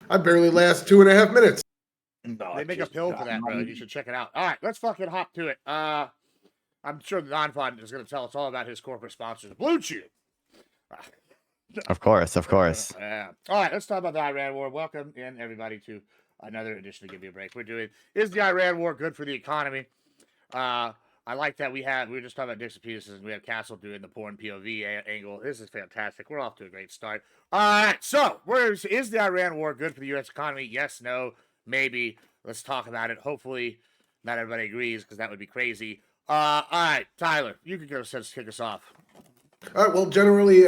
I barely last 2.5 minutes. No, They make a just pill for that, bro. You should check it out. All right, let's fucking hop to it. I'm sure the non-fun is going to tell us all about his corporate sponsors, Blue Chew. Of course, of course. Yeah. All right, let's talk about the Iran war. Welcome in everybody to another edition of Give Me a Break. We're doing Is the Iran war good for the economy? I like that we were just talking about Dixon Peterson and we have Castle doing the porn POV angle. This is fantastic. We're off to a great start. All right, so is the Iran war good for the U.S. economy? Yes, no, maybe. Let's talk about it. Hopefully, not everybody agrees because that would be crazy. All right, Tyler, you can go kick us off. All right, well, generally,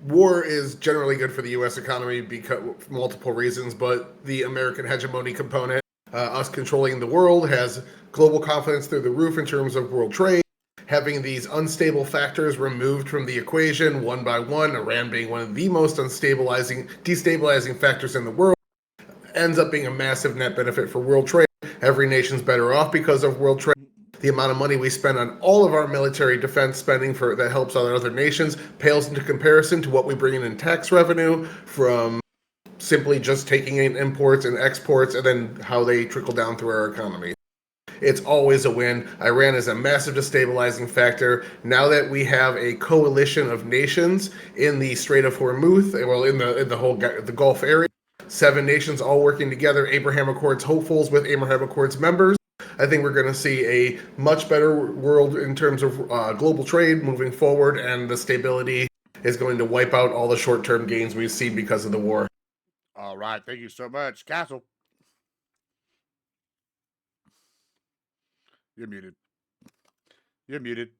war is generally good for the U.S. economy because for multiple reasons, but the American hegemony component, us controlling the world, has global confidence through the roof in terms of world trade. Having these unstable factors removed from the equation one by one, Iran being one of the most destabilizing factors in the world, ends up being a massive net benefit for world trade. Every nation's better off because of world trade. The amount of money we spend on all of our military defense spending that helps other nations pales into comparison to what we bring in tax revenue from simply just taking in imports and exports and then how they trickle down through our economy. It's always a win. Iran is a massive destabilizing factor. Now that we have a coalition of nations in the Strait of Hormuz, well, in the whole the Gulf area, 7 nations all working together, Abraham Accords hopefuls with Abraham Accords members. I think we're going to see a much better world in terms of global trade moving forward, and the stability is going to wipe out all the short-term gains we've seen because of the war. All right, thank you so much, Castle. You're muted. You're muted.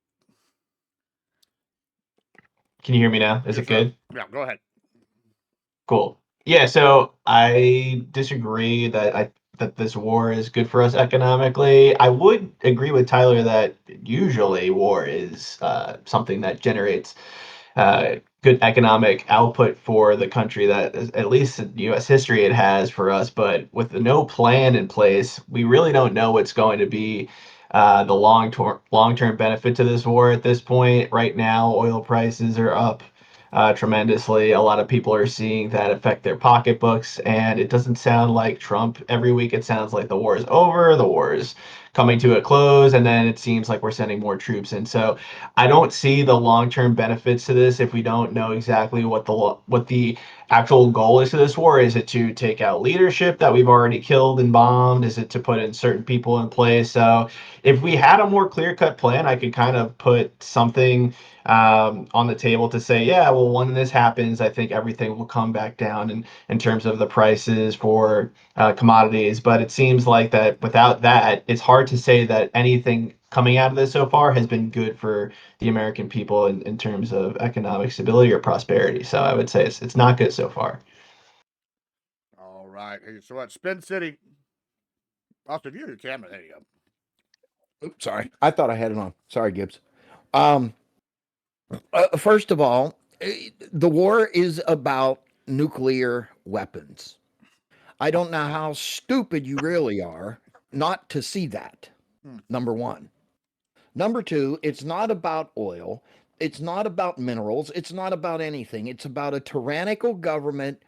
Can you hear me now? Is Yes, it sir. good? Yeah, go ahead. Cool. Yeah, so I disagree that this war is good for us economically. I would agree with Tyler that usually war is something that generates good economic output for the country that, at least in U.S. history, it has for us. But with no plan in place, we really don't know what's going to be the long-term benefit to this war at this point. Right now, oil prices are up tremendously. A lot of people are seeing that affect their pocketbooks, and it doesn't sound like Trump. Every week, it sounds like the war is over, the war is coming to a close, and then it seems like we're sending more troops in. So I don't see the long-term benefits to this if we don't know exactly what the actual goal is to this war. Is it to take out leadership that we've already killed and bombed? Is it to put in certain people in place? So if we had a more clear-cut plan, I could kind of put something on the table to say, yeah, well, when this happens, I think everything will come back down in terms of the prices for commodities. But it seems like that without that, it's hard to say that anything coming out of this so far has been good for the American people in terms of economic stability or prosperity. So I would say it's not good so far. All right. Hey, so what? Spin City. Austin, view your camera. There you go. Oops, sorry. I thought I had it on. Sorry, Gibbs. Um, First of all, the war is about nuclear weapons. I don't know how stupid you really are not to see that. Hmm. Number one. Number two, it's not about oil. It's not about minerals. It's not about anything. It's about a tyrannical government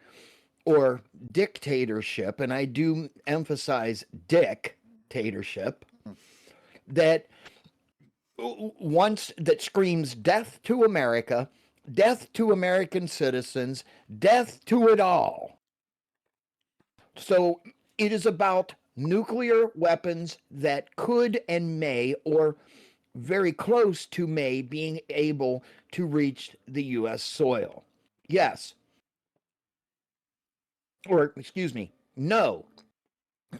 or dictatorship. And I do emphasize dictatorship that that screams death to America, death to American citizens, death to it all. So it is about nuclear weapons that could and may, or very close to may, being able to reach the U.S. soil. Yes. Or, excuse me, no.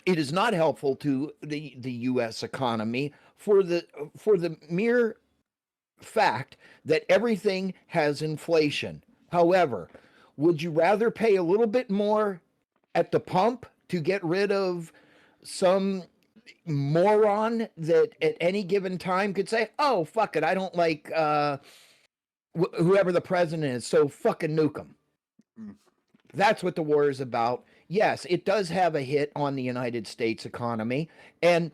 It is not helpful to the U.S. economy for the mere fact that everything has inflation. However, would you rather pay a little bit more at the pump to get rid of some moron that at any given time could say, "Oh, fuck it, I don't like whoever the president is, so fucking nuke him." Mm. That's what the war is about. Yes, it does have a hit on the United States economy, and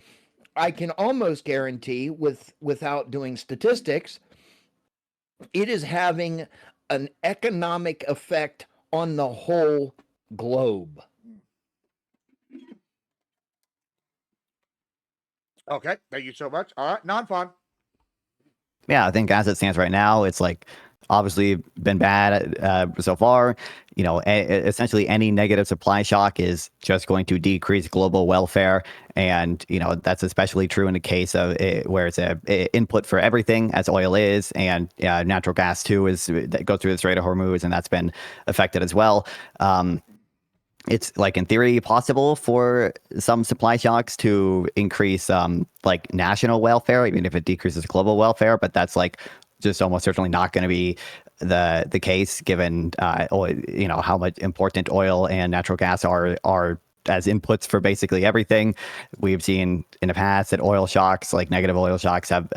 I can almost guarantee, without doing statistics, it is having an economic effect on the whole globe. Okay, thank you so much. All right, non-fun. Yeah, I think as it stands right now, it's like obviously been bad so far. You know, essentially any negative supply shock is just going to decrease global welfare, and you know that's especially true in the case of where it's a input for everything, as oil is, and natural gas too is that goes through the Strait of Hormuz, and that's been affected as well. It's like in theory possible for some supply shocks to increase like national welfare, even if it decreases global welfare. But that's like just almost certainly not going to be the case, given you know how much important oil and natural gas are as inputs for basically everything. We've seen in the past that oil shocks, like negative oil shocks, have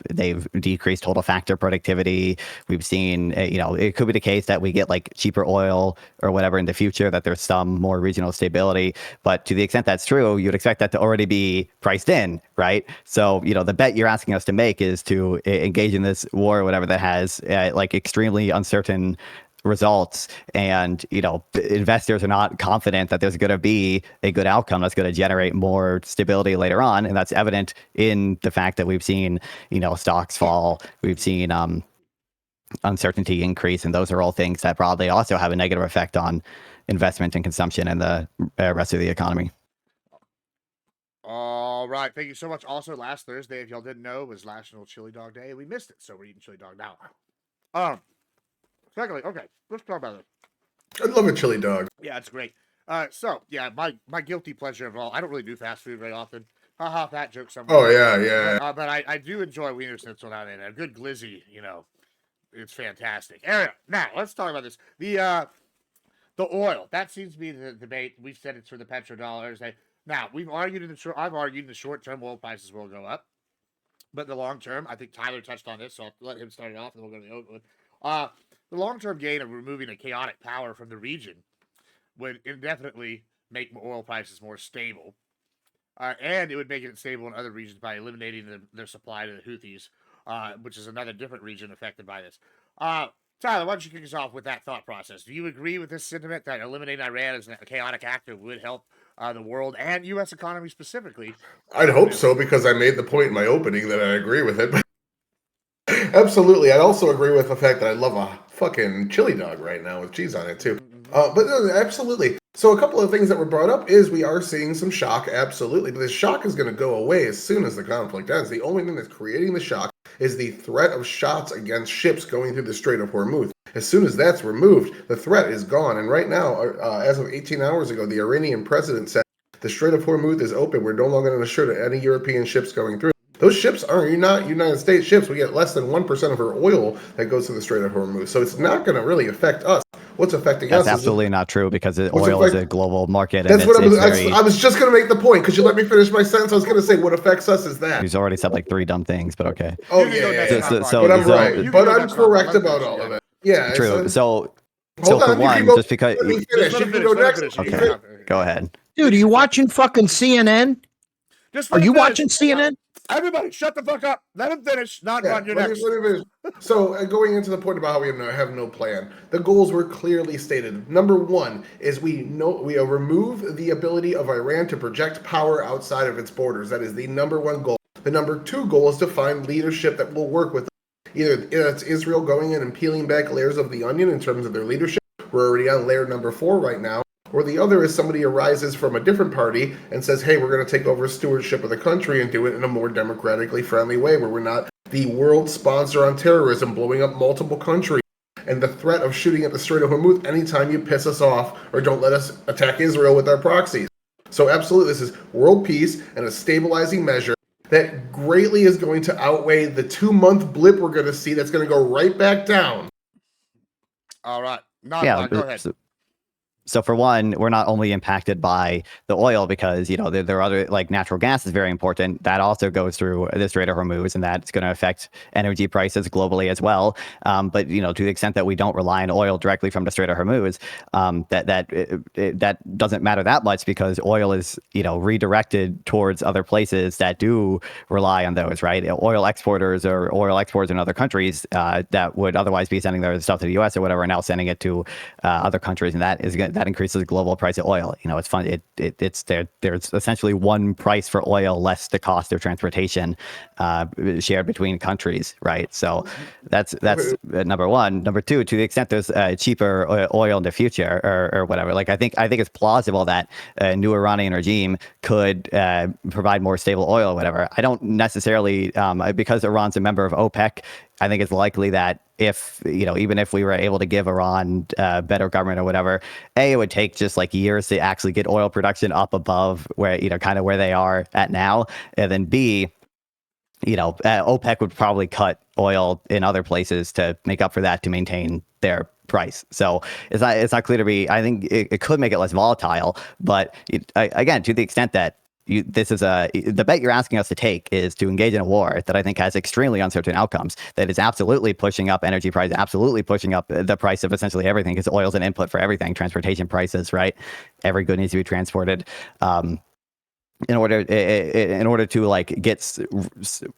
they've decreased total factor productivity. We've seen, you know, it could be the case that we get like cheaper oil or whatever in the future, that there's some more regional stability. But to the extent that's true, you'd expect that to already be priced in, right? So, you know, the bet you're asking us to make is to engage in this war or whatever that has like extremely uncertain results, and you know investors are not confident that there's going to be a good outcome that's going to generate more stability later on, and that's evident in the fact that we've seen, you know, stocks fall, we've seen uncertainty increase, and those are all things that probably also have a negative effect on investment and consumption and the rest of the economy. All right, thank you so much. Also, last Thursday, if y'all didn't know, was National Chili Dog Day. We missed it, so we're eating chili dog now. Secondly, okay, let's talk about this. I love a chili dog. Yeah, it's great. So yeah, my guilty pleasure of all. I don't really do fast food very often. Haha, fat joke somewhere. Oh yeah. But I do enjoy Wiener Schnitzel now and then. A good glizzy, you know, it's fantastic. Anyway, now let's talk about this. The oil, that seems to be the debate. We've said it's for the petrodollars. Now we've argued I've argued in the short term oil prices will go up, but the long term, I think Tyler touched on this, so I'll let him start it off, and then we'll go to the open one. The long-term gain of removing a chaotic power from the region would indefinitely make oil prices more stable, and it would make it stable in other regions by eliminating their supply to the Houthis, which is another different region affected by this. Tyler, why don't you kick us off with that thought process? Do you agree with this sentiment that eliminating Iran as a chaotic actor would help the world and U.S. economy specifically? I'd hope so, because I made the point in my opening that I agree with it. Absolutely. I also agree with the fact that I love a fucking chili dog right now with cheese on it too. But no, absolutely. So a couple of things that were brought up is we are seeing some shock, absolutely. But this shock is going to go away as soon as the conflict ends. The only thing that's creating the shock is the threat of shots against ships going through the Strait of Hormuz. As soon as that's removed, the threat is gone. And right now, as of 18 hours ago, the Iranian president said the Strait of Hormuz is open. We're no longer going to shoot at any European ships going through. Those ships are not United States ships. We get less than 1% of our oil that goes to the Strait of Hormuz. So it's not going to really affect us. What's affecting us? That's absolutely not true, because oil is a global market. That's what I was just going to make the point. Could you let me finish my sentence? I was going to say what affects us is that. He's already said like 3 dumb things, but okay. Oh, yeah. But I'm right. But I'm correct about all of it. Yeah. True. So for one, just because. Let me finish. You can go next. Okay. Go ahead. Dude, are you watching fucking CNN? Are you watching CNN? Everybody, shut the fuck up. Let him finish. Not run your next. So, going into the point about how we have no plan, the goals were clearly stated. Number one is we remove the ability of Iran to project power outside of its borders. That is the number one goal. The number two goal is to find leadership that will work with us. Either it's Israel going in and peeling back layers of the onion in terms of their leadership. We're already on layer number 4 right now. Or the other is somebody arises from a different party and says, hey, we're going to take over stewardship of the country and do it in a more democratically friendly way, where we're not the world sponsor on terrorism, blowing up multiple countries, and the threat of shooting at the Strait of Hormuz anytime you piss us off or don't let us attack Israel with our proxies. So absolutely, this is world peace and a stabilizing measure that greatly is going to outweigh the 2-month blip we're going to see that's going to go right back down. All right. Go ahead. So for one, we're not only impacted by the oil, because, you know, there are other, like natural gas is very important. That also goes through the Strait of Hormuz, and that's going to affect energy prices globally as well. But, you know, to the extent that we don't rely on oil directly from the Strait of Hormuz, that doesn't matter that much, because oil is, you know, redirected towards other places that do rely on those, right? Oil exporters or oil exporters in other countries that would otherwise be sending their stuff to the U.S. or whatever, are now sending it to other countries, and that that increases the global price of oil. It's fun. It's there. There's essentially one price for oil less the cost of transportation shared between countries, right? So that's number one. Number two, to the extent there's cheaper oil in the future or whatever, like I think it's plausible that a new Iranian regime could provide more stable oil or whatever. I don't necessarily, because Iran's a member of OPEC, I think it's likely that if, even if we were able to give Iran better government or whatever, it would take just like years to actually get oil production up above where, kind of where they are at now. And then B, OPEC would probably cut oil in other places to make up for that to maintain their price. So it's not clear to me. I think it could make it less volatile, but again, to the extent that the bet you're asking us to take is to engage in a war that I think has extremely uncertain outcomes, that is absolutely pushing up energy prices, absolutely pushing up the price of essentially everything, because oil's an input for everything, transportation prices, right? Every good needs to be transported. In order to like get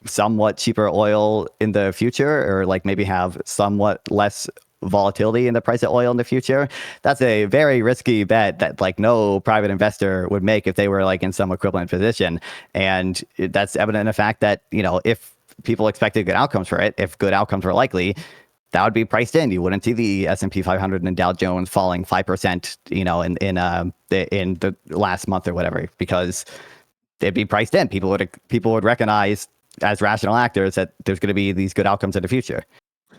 somewhat cheaper oil in the future, or like maybe have somewhat less volatility in the price of oil in the future, that's a very risky bet that like no private investor would make if they were like in some equivalent position. And that's evident in the fact that, if people expected good outcomes for it, if good outcomes were likely, that would be priced in. You wouldn't see the S&P 500 and Dow Jones falling 5%, in the last month or whatever, because it'd be priced in. People would recognize as rational actors that there's going to be these good outcomes in the future.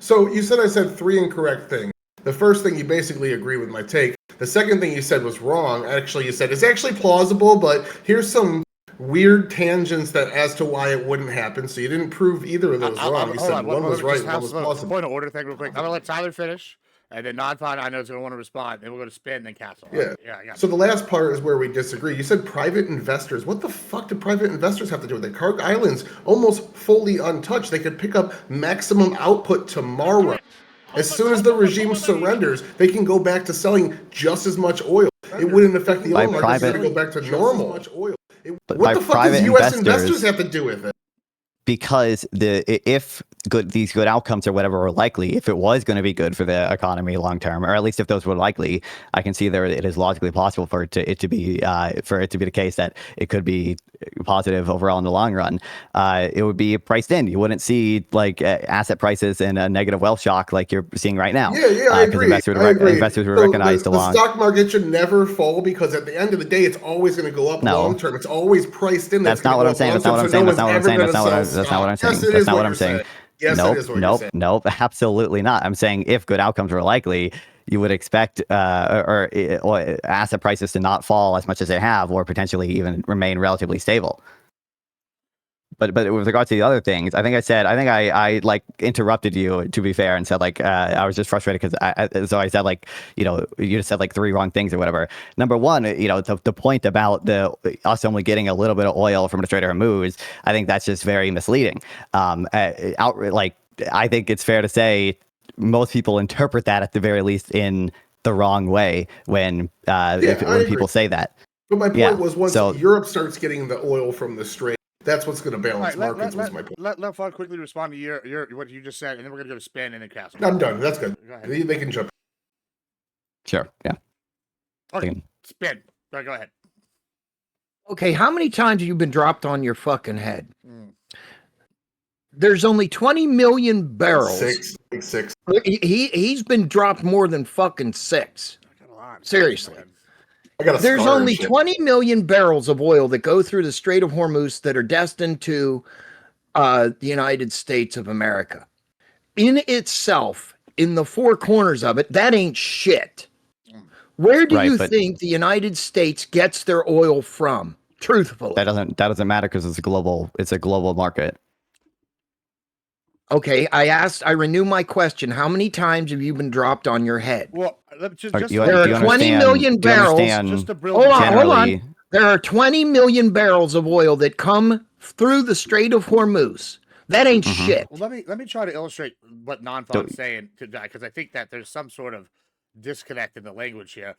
So you said I said three incorrect things. The first thing, you basically agree with my take. The second thing you said was wrong. Actually, you said it's actually plausible, but here's some weird tangents that as to why it wouldn't happen. So you didn't prove either of those wrong. You said one was right, one was plausible. Point of order thing real quick. I'm going to let Tyler finish, and then non-pod I know is going to want to respond. Then we'll go to Spin, then Castle. Yeah. Yeah. So the last part is where we disagree. You said private investors. What the fuck do private investors have to do with it? Carg Island's almost fully untouched. They could pick up maximum output tomorrow. As soon as the regime surrenders, they can go back to selling just as much oil. It wouldn't affect the oil market. It's going to go back to normal. What the fuck does U.S. investors have to do with it? Because if these good outcomes or whatever were likely, if it was going to be good for the economy long term, or at least if those were likely, I can see there it is logically possible for it to be the case that it could be positive overall in the long run. It would be priced in. You wouldn't see like asset prices in a negative wealth shock like you're seeing right now. Yeah, I agree. Investors would recognize the stock market should never fall, because at the end of the day, it's always going to go up long term. It's always priced in. That's not what I'm saying. That's not what I'm saying. That's not what I'm saying. That's not what I'm saying. That's not what I'm saying. Yes, Nope, absolutely not. I'm saying if good outcomes were likely, you would expect or asset prices to not fall as much as they have, or potentially even remain relatively stable. But with regards to the other things, I think I like interrupted you, to be fair, and said like I was just frustrated because I said like you just said like three wrong things or whatever. Number one, the point about us only getting a little bit of oil from the Strait of Hormuz, I think that's just very misleading. I think it's fair to say most people interpret that at the very least in the wrong way when people say that. But my point was once Europe starts getting the oil from the Strait, that's what's going to balance markets. Was my point. Let Fun quickly respond to your what you just said, and then we're going to go to Spin and then Castle. I'm done. That's good. Go ahead. They can jump. Sure. Yeah. Okay. Spin. Go ahead. Okay, how many times have you been dropped on your fucking head? There's only 20 million barrels. Six. He's been dropped more than fucking 6. Seriously. There's only 20 million barrels of oil that go through the Strait of Hormuz that are destined to the United States of America. In itself, in the four corners of it, that ain't shit. Where do you think the United States gets their oil from? Truthfully, that doesn't matter because it's a global market. Okay, I renew my question. How many times have you been dropped on your head? Well, there are 20 million barrels. Hold on. There are 20 million barrels of oil that come through the Strait of Hormuz. That ain't shit. Well, let me try to illustrate what Non-Fon's saying, because I think that there's some sort of disconnect in the language here.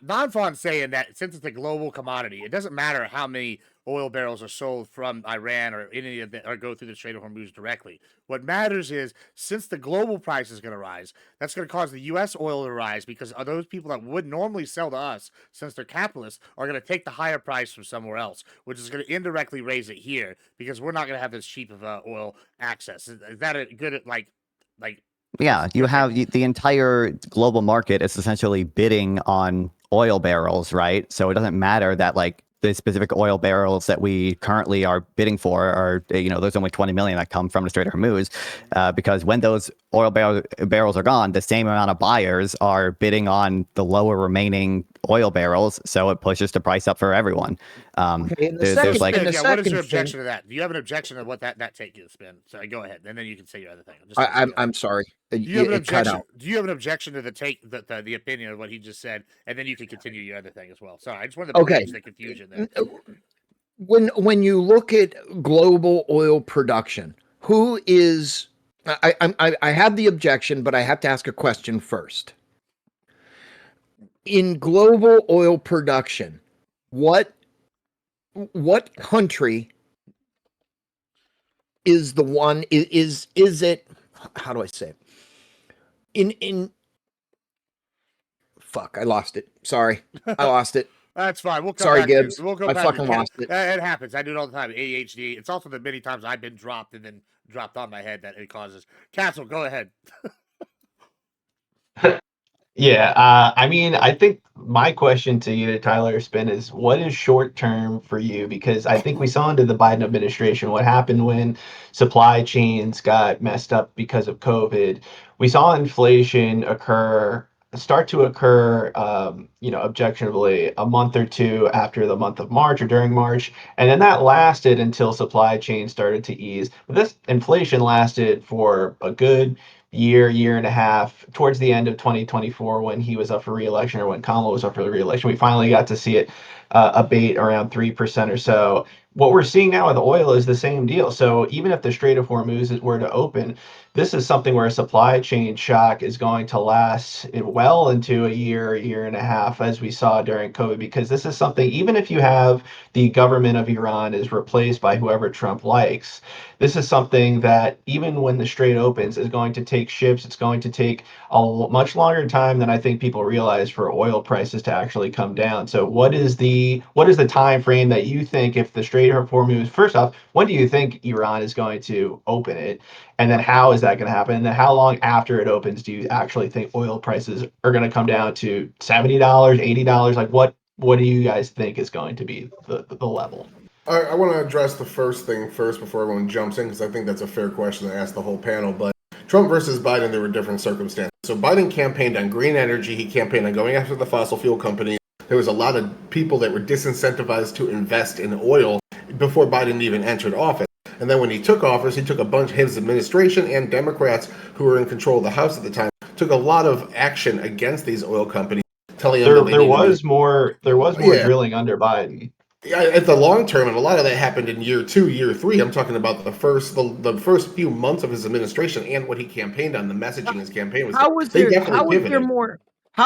Non-Fawn's saying that since it's a global commodity, it doesn't matter how many oil barrels are sold from Iran or any of the, or go through the Strait of Hormuz directly. What matters is since the global price is going to rise, that's going to cause the U.S. oil to rise because those people that would normally sell to us, since they're capitalists, are going to take the higher price from somewhere else, which is going to indirectly raise it here because we're not going to have this cheap of oil access. Is that a good like? Yeah, you have the entire global market is essentially bidding on oil barrels, right? So it doesn't matter that like the specific oil barrels that we currently are bidding for are, there's only 20 million that come from the Strait of Hormuz, because when those oil barrels are gone, the same amount of buyers are bidding on the lower remaining oil barrels, so it pushes the price up for everyone. Okay, and There's like, what is your objection to that? Do you have an objection to what that take you to spin? So go ahead, and then you can say your other thing. I'm sorry. Do you have an objection? Do you have an objection to the opinion of what he just said, and then you can continue your other thing as well? Sorry, I just wanted to bridge the confusion there. When you look at global oil production, who is I have the objection, but I have to ask a question first. In global oil production, what country is the one is it, how do I say it? In fuck, I lost it. Sorry. I lost it. That's fine. We'll come Sorry, back Gibbs. to it. We'll go I back fucking to lost it. It happens. I do it all the time. ADHD. It's also the many times I've been dropped and then dropped on my head that it causes. Castle, go ahead. Yeah, I mean, I think my question to you, Tyler Spin, is what is short term for you? Because I think we saw under the Biden administration what happened when supply chains got messed up because of COVID. We saw inflation start to occur, objectionably a month or two after the month of March or during March, and then that lasted until supply chains started to ease. But this inflation lasted for a good year and a half, towards the end of 2024 when he was up for re-election, or when Kamala was up for the re-election. We finally got to see it abate around 3% or so. What we're seeing now with oil is the same deal. So even if the Strait of Hormuz were to open, this is something where a supply chain shock is going to last well into a year and a half, as we saw during COVID, because this is something, even if you have the government of Iran is replaced by whoever Trump likes, this is something that even when the Strait opens is going to take ships. It's going to take a much longer time than I think people realize for oil prices to actually come down. So what is the time frame that you think, if the Strait of Hormuz, first off, when do you think Iran is going to open it? And then how is that going to happen? And then how long after it opens do you actually think oil prices are going to come down to $70, $80? Like what do you guys think is going to be the level? I want to address the first thing first before everyone jumps in, because I think that's a fair question to ask the whole panel. But Trump versus Biden, there were different circumstances. So Biden campaigned on green energy. He campaigned on going after the fossil fuel companies. There was a lot of people that were disincentivized to invest in oil before Biden even entered office. And then when he took office, he took a bunch of his administration and Democrats who were in control of the House at the time, took a lot of action against these oil companies, telling them there was more drilling under Biden. Yeah, at the long term, and a lot of that happened in year 2, year 3. I'm talking about the first few months of his administration and what he campaigned on. The messaging his campaign was. How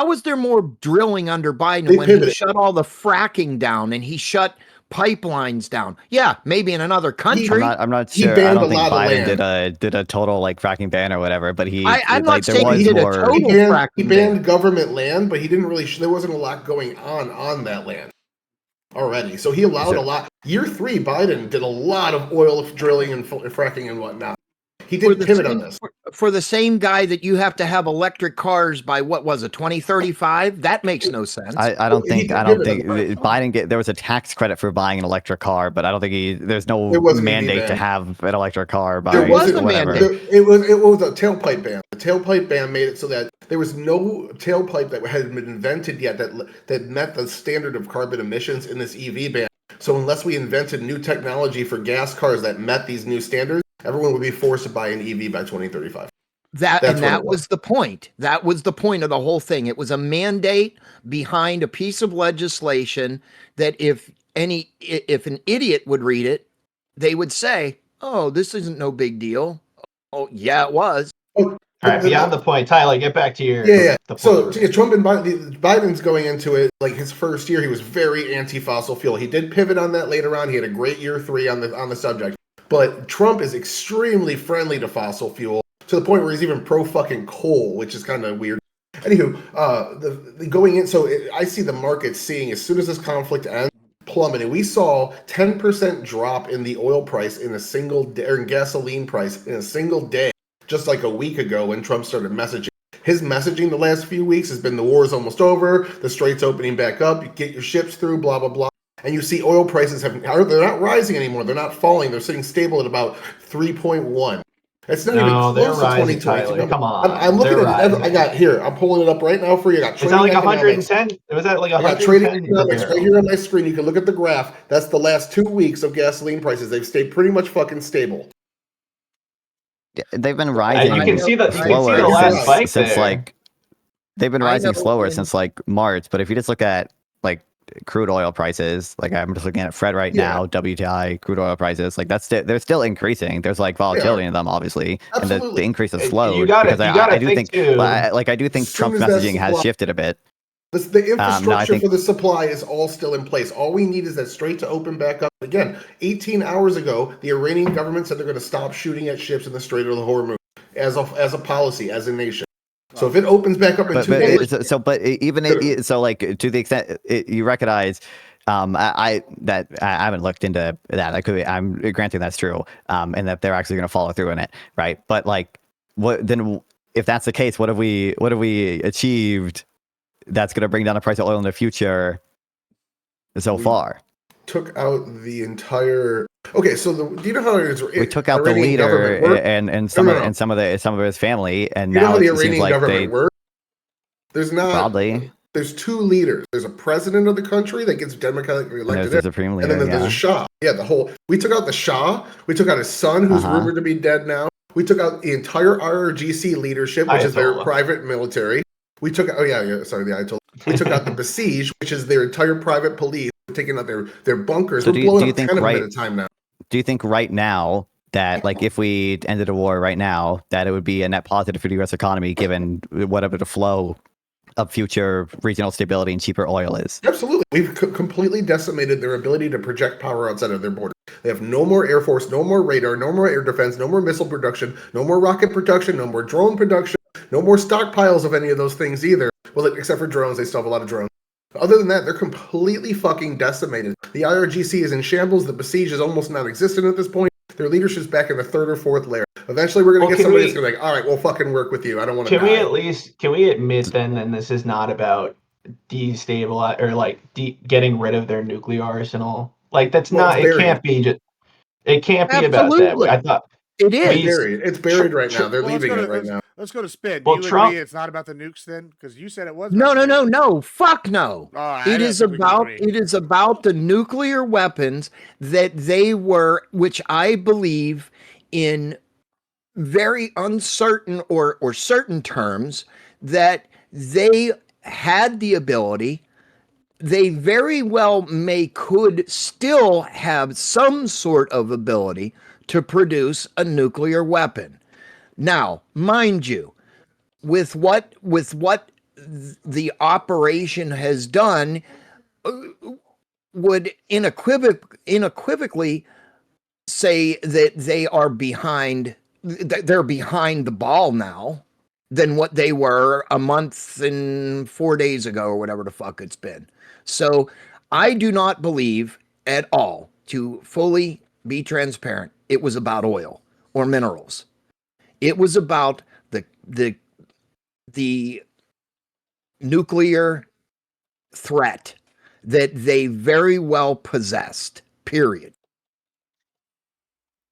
was there more drilling under Biden when he shut all the fracking down and he shut pipelines down? Yeah, maybe in another country. I'm not sure. I don't think Biden did a total like fracking ban or whatever, but I'm not saying he did a total fracking ban. He banned government land, but he didn't really. There wasn't a lot going on that land already. So he allowed a lot. Year 3, Biden did a lot of oil drilling and fracking and whatnot. He did pivot on this. For the same guy that you have to have electric cars by, what was it, 2035? That makes no sense. I don't think Biden there was a tax credit for buying an electric car, but I don't think there's no mandate to have an electric car. There was a mandate. It was a tailpipe ban. The tailpipe ban made it so that there was no tailpipe that had been invented yet that met the standard of carbon emissions in this EV ban. So unless we invented new technology for gas cars that met these new standards, everyone would be forced to buy an EV by 2035. That was the point. That was the point of the whole thing. It was a mandate behind a piece of legislation that if an idiot would read it, they would say, "Oh, this isn't no big deal." Oh, yeah, it was. All right, beyond the point, Tyler, get back to your Yeah. the point. So Trump and Biden's going into it like his first year. He was very anti-fossil fuel. He did pivot on that later on. He had a great year 3 on the subject. But Trump is extremely friendly to fossil fuel to the point where he's even pro fucking coal, which is kind of weird. Anywho, the going in. So I see the market seeing as soon as this conflict ends, plummeting. We saw 10% drop in the oil price in a single day, or in gasoline price in a single day, just like a week ago when Trump started messaging. His messaging the last few weeks has been the war is almost over, the strait's opening back up, you get your ships through, blah, blah, blah. And you see oil prices they're not rising anymore. They're not falling. They're sitting stable at about 3.1. It's not even close they're to rising, 2022. Tyler. Come on. I'm looking They're at it. I rising. got here. I'm pulling it up right now for you. I got Is that like trading economics. 110? Was that like I got 110? trading economics right here on my screen. You can look at the graph. That's the last 2 weeks of gasoline prices. They've stayed pretty much fucking stable. They've been rising. You can see the slower last since, spike since there. like they've been rising slower since like March. But if you just look at like crude oil prices, like I'm just looking at Fred right now, WTI crude oil prices, like they're still increasing. There's like volatility in them, obviously, Absolutely. and the increase has slowed. You got I do think, too. I do think Trump's messaging has shifted a bit. The infrastructure no, for the supply is all still in place. All we need is that strait to open back up. Again, 18 hours ago, the Iranian government said they're going to stop shooting at ships in the Strait of the Hormuz as a policy, as a nation. So if it opens back up in 2 days, like to the extent you recognize, I haven't looked into that. I'm granting that's true, and that they're actually going to follow through in it, right? But like, what then? If that's the case, what have we achieved? That's going to bring down the price of oil in the future so far. Took out the entire. Okay, so do you know how it is? We took out the leader and some of his family, and you now know how the it seems Iranian like government works? There's not probably. There's 2 leaders. There's a president of the country that gets democratically elected, and there's the supreme leader, and then there's a Shah. Yeah, we took out the Shah. We took out his son, who's rumored to be dead now. We took out the entire IRGC leadership, which is their private military. We took the Ayatollah. We took out the Besiege, which is their entire private police. We're taking out their bunkers. We're blowing up 10 of them at a time now. Do you think right now that, like, if we ended a war right now, that it would be a net positive for the U.S. economy, given whatever the flow of future regional stability and cheaper oil is? Absolutely. We've completely decimated their ability to project power outside of their borders. They have no more Air Force, no more radar, no more air defense, no more missile production, no more rocket production, no more drone production, no more stockpiles of any of those things either. Well, except for drones, they still have a lot of drones. Other than that, they're completely fucking decimated. The IRGC is in shambles. The Besiege is almost non-existent at this point. Their leadership's back in the 3rd or 4th layer. Eventually, we're going to get somebody that's going to be like, all right, we'll fucking work with you. I don't want to die. Can we admit then this is not about destabilize or like getting rid of their nuclear arsenal? Like it can't be about that. I thought it is. It's buried right now. They're leaving it right now. Let's go to spin. Well, Do you Trump, agree it's not about the nukes then? Because you said it was. No. Fuck no. It is about the nuclear weapons that they were, which I believe in very uncertain or certain terms, that they had the ability. They very well could still have some sort of ability to produce a nuclear weapon. Now, mind you, with what the operation has done, would unequivocally say that they are behind. They're behind the ball now than what they were a month and 4 days ago, or whatever the fuck it's been. So I do not believe at all, to fully be transparent, it was about oil or minerals. It was about the nuclear threat that they very well possessed, period.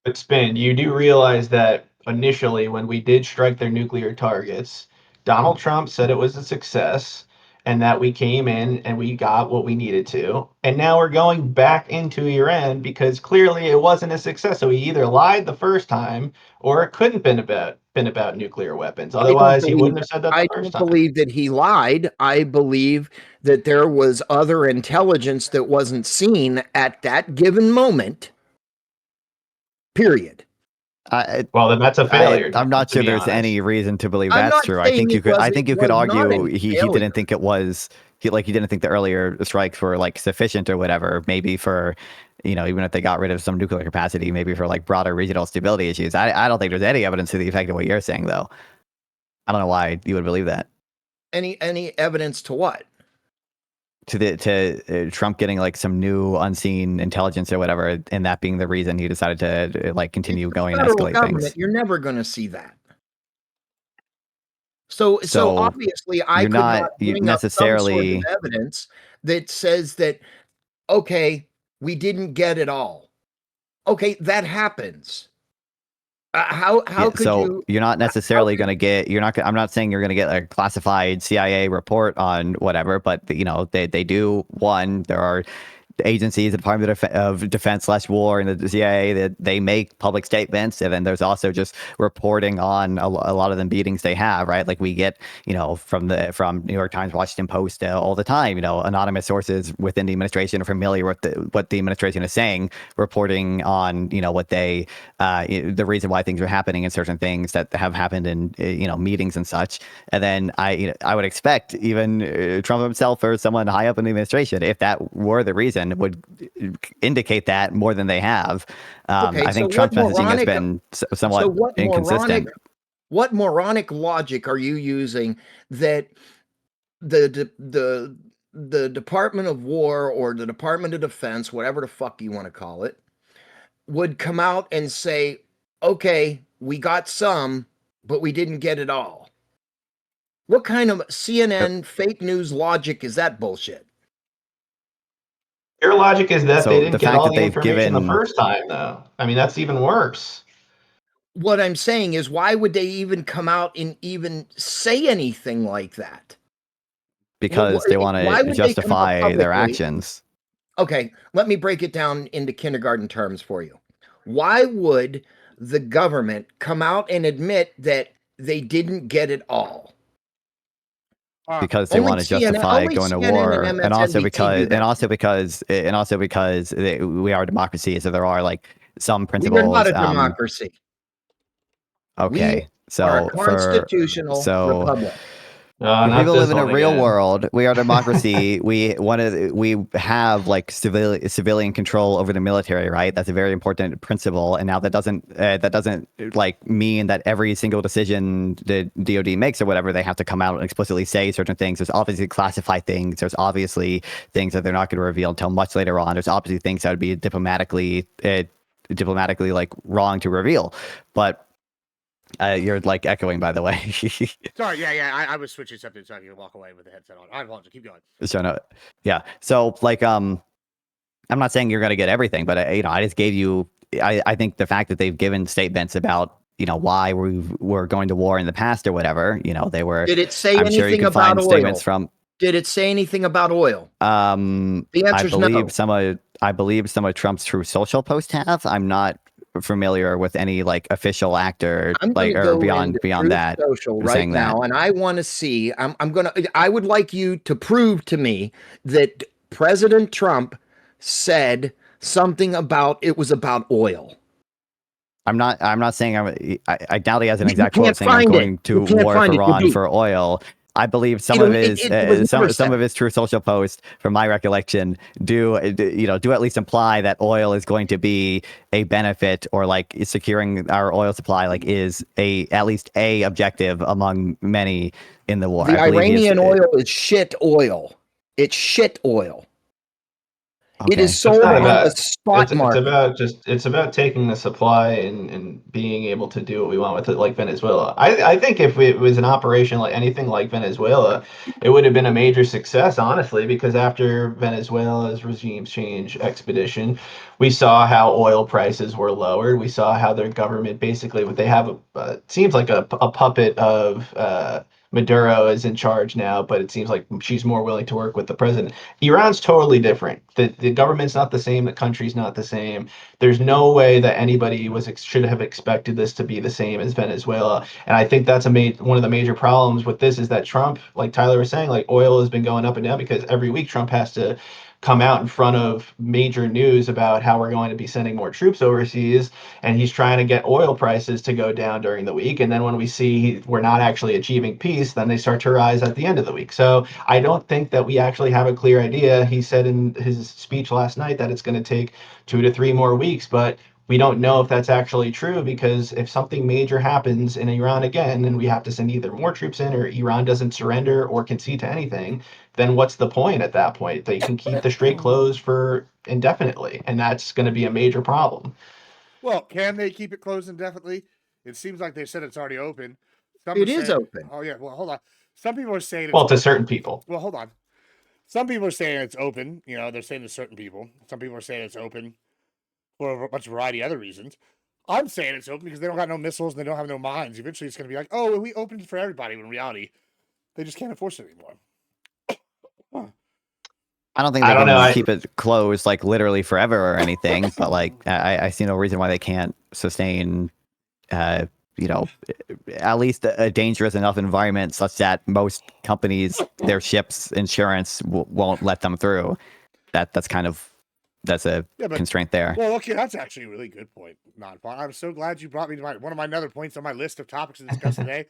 But Spin, you do realize that initially when we did strike their nuclear targets, Donald Trump said it was a success and that we came in and we got what we needed to. And now we're going back into Iran because clearly it wasn't a success. So he either lied the first time or it couldn't been about nuclear weapons. Otherwise, he wouldn't have said that the first time. I don't believe that he lied. I believe that there was other intelligence that wasn't seen at that given moment. Period. Well, then that's a failure. I'm not to sure be there's honest. any reason to believe I'm that's not true. I saying think you it could. I was- think it you could was not argue a he failure. didn't think it was he didn't think the earlier strikes were like sufficient or whatever. Maybe for even if they got rid of some nuclear capacity, maybe for like broader regional stability issues. I don't think there's any evidence to the effect of what you're saying though. I don't know why you would believe that. Any evidence to what? To Trump getting like some new unseen intelligence or whatever, and that being the reason he decided to like continue going and Federal escalate government, things. you're never going to see that. So So obviously, I you're could not not bring up some sort of evidence that says that, okay, we didn't get it all. Okay, that happens. How could so you? you're not necessarily going to get. You're not. I'm not saying you're going to get a classified CIA report on whatever, but they do. One, there are agencies, the Department of Defense / War and the CIA, that they make public statements, and then there's also just reporting on a lot of the meetings they have, right? Like we get, from New York Times, Washington Post all the time, anonymous sources within the administration are familiar with what the administration is saying, reporting on, what they, the reason why things are happening and certain things that have happened in, meetings and such. And then I would expect even Trump himself or someone high up in the administration, if that were the reason, would indicate that more than they have. Okay, I think so Trump's messaging has been somewhat inconsistent. What moronic logic are you using that the Department of War or the Department of Defense, whatever the fuck you want to call it, would come out and say, okay, we got some, but we didn't get it all? What kind of CNN fake news logic is that bullshit? Your logic is that So they the didn't get fact all that the they've information the given- first time, though. I mean, that's even worse. What I'm saying is, why would they even come out and even say anything like that? Because they want Why to would they come out justify their publicly? actions. Okay, let me break it down into kindergarten terms for you. Why would the government come out and admit that they didn't get it all? Because they Only want to CNN justify only going to CNN war, and and also MSNBC do because we are a democracy, so there are like some We are principles. not a democracy. Okay, We are a so constitutional republic. For people who live in a real world, we are a democracy. we have like civilian control over the military, right? That's a very important principle. And now that doesn't like mean that every single decision the DoD makes or whatever, they have to come out and explicitly say certain things. There's obviously classified things. There's obviously things that they're not going to reveal until much later on. There's obviously things that would be diplomatically like wrong to reveal, but. You're like echoing, by the way. Sorry, yeah. I was switching something so I could walk away with the headset on. I apologize. Keep going. So no, yeah. So like, I'm not saying you're going to get everything, but I just gave you. I think the fact that they've given statements about why we're going to war in the past or whatever. They were. Did it say I'm sure you anything can about find oil? statements from. Did it say anything about oil? The I answer's believe no. I believe some of Trump's True Social posts have. I'm not familiar with any like official actor I'm like gonna or go beyond into beyond Truth that. Social right saying now, that. and I want to see. I would like you to prove to me that President Trump said something about it was about oil. I'm not saying I doubt he has an You exact can't quote saying I'm find it. going to You can't war find for it. You're Iran beat. for oil. I believe some You of know, his it was never some said. of his True Social posts, from my recollection, do at least imply that oil is going to be a benefit, or like securing our oil supply like is at least a objective among many in the war. The I believe Iranian oil is shit oil. It's shit oil. Okay. It is sold on the spot market. It's about taking the supply and being able to do what we want with it, like Venezuela. I think if it was an operation like anything like Venezuela, it would have been a major success, honestly, because after Venezuela's regime change expedition, we saw how oil prices were lowered. We saw how their government basically, what they have, seems like a puppet of Maduro is in charge now, but it seems like she's more willing to work with the president. Iran's totally different. The government's not the same. The country's not the same. There's no way that anybody should have expected this to be the same as Venezuela. And I think that's one of the major problems with this is that Trump, like Tyler was saying, like oil has been going up and down because every week Trump has to come out in front of major news about how we're going to be sending more troops overseas, and he's trying to get oil prices to go down during the week. And then when we see we're not actually achieving peace, then they start to rise at the end of the week. So I don't think that we actually have a clear idea. He said in his speech last night that it's going to take 2 to 3 more weeks, but we don't know if that's actually true, because if something major happens in Iran again and we have to send either more troops in, or Iran doesn't surrender or concede to anything, then what's the point at that point? They can keep the strait closed for indefinitely, and that's going to be a major problem. Well, can they keep it closed indefinitely? It seems like they said it's already open. It is open. Oh yeah. Well, hold on. Some people are saying it's Well, to open. certain people. Well, hold on. Some people are saying it's open. You know, they're saying to certain people. Some people are saying it's open for a bunch of variety of other reasons. I'm saying it's open because they don't got no missiles and they don't have no mines. Eventually, it's going to be like, oh, we opened it for everybody. When in reality, they just can't enforce it anymore. I don't think they can keep it closed like literally forever or anything, but like I see no reason why they can't sustain, at least a dangerous enough environment such that most companies, their ships insurance won't let them through. That's a constraint there. Well, okay, that's actually a really good point, Non-Fun. I'm so glad you brought me to one of my other points on my list of topics to discuss today.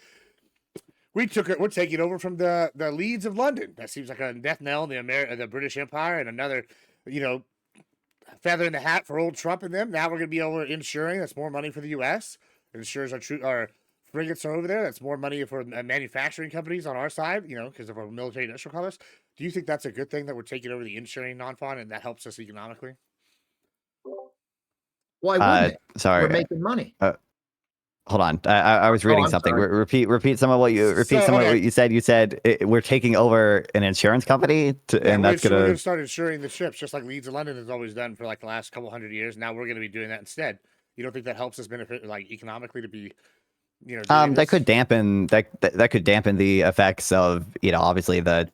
We're taking over from the Leeds of London. That seems like a death knell in the British Empire, and another, feather in the hat for old Trump and them. Now we're going to be over insuring. That's more money for the U.S. Insures our frigates are over there. That's more money for manufacturing companies on our side, because of our military industrial complex. Do you think that's a good thing that we're taking over the insuring Non-Fun and that helps us economically? Why wouldn't it? Sorry, we're making money. Hold on, I was reading something. Repeat some of what you what you said. You said we're taking over an insurance company, and that's we're going to start insuring the ships, just like Leeds of London has always done for like the last couple hundred years. Now we're going to be doing that instead. You don't think that helps us benefit like economically to be, that could dampen that could dampen the effects of obviously the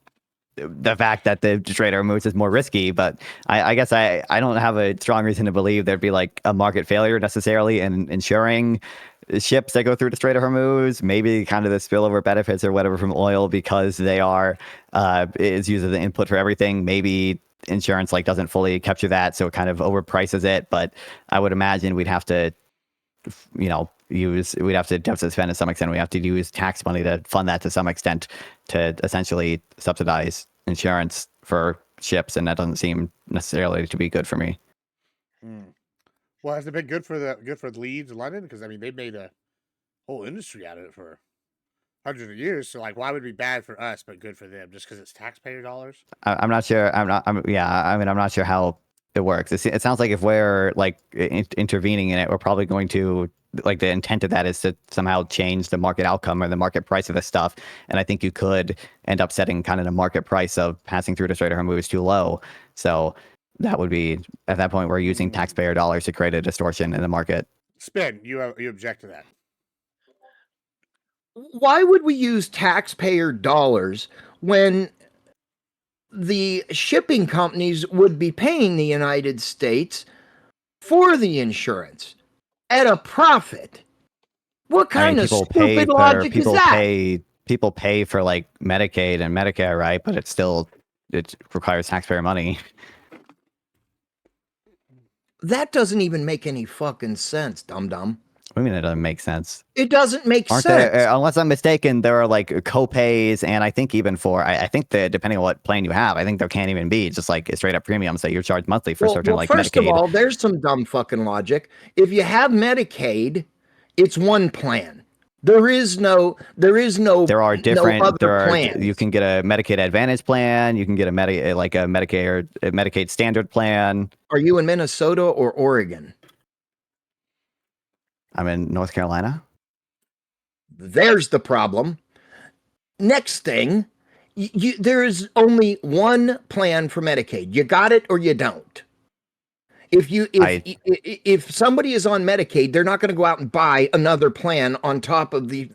fact that the Strait of Hormuz is more risky, but I guess I don't have a strong reason to believe there'd be like a market failure necessarily in insuring ships that go through the Strait of Hormuz. Maybe kind of the spillover benefits or whatever from oil, because they are is used as an input for everything. Maybe insurance like doesn't fully capture that, so it kind of overprices it. But I would imagine we'd have to deficit spend to some extent. We have to use tax money to fund that to some extent to essentially subsidize insurance for ships, and that doesn't seem necessarily to be good for me. Well, has it been good for the Leeds of London? Because I mean, they've made a whole industry out of it for hundreds of years. So like, why would it be bad for us but good for them? Just because it's taxpayer dollars? I'm not sure. I'm not sure how it works. It sounds like if we're like intervening in it, we're probably going to, like, the intent of that is to somehow change the market outcome or the market price of this stuff. And I think you could end up setting kind of the market price of passing through the Strait of Hormuz too low. So that would be, at that point, we're using taxpayer dollars to create a distortion in the market. Spin, you object to that? Why would we use taxpayer dollars when the shipping companies would be paying the United States for the insurance at a profit? What kind of stupid logic is that? People pay for like Medicaid and Medicare, right? But it requires taxpayer money. That doesn't even make any fucking sense, dum-dum. I mean, it doesn't make sense. It doesn't make sense. Unless I'm mistaken, there are like co-pays, and I think even for, I think that depending on what plan you have, I think there can't even be just like straight up premiums that you're charged monthly for certain like first Medicaid. First of all, there's some dumb fucking logic. If you have Medicaid, it's one plan. There are different. No other plans. You can get a Medicaid Advantage plan. You can get a Medicaid Standard plan. Are you in Minnesota or Oregon? I'm in North Carolina. There's the problem. Next thing, there is only one plan for Medicaid. You got it or you don't. If somebody is on Medicaid, they're not going to go out and buy another plan on top of the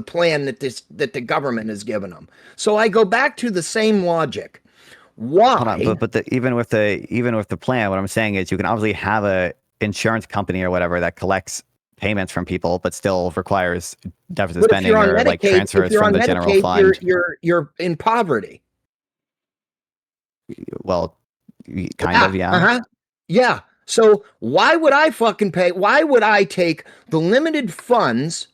plan that the government has given them. So I go back to the same logic. Why? Hold on, but even with the plan, what I'm saying is you can obviously have a insurance company or whatever that collects payments from people, but still requires deficit spending or Medicaid, like transfers from the Medicaid, general fund. You're in poverty. Well, Kind of, yeah. Uh-huh. Yeah. So why would I fucking pay? Why would I take the limited funds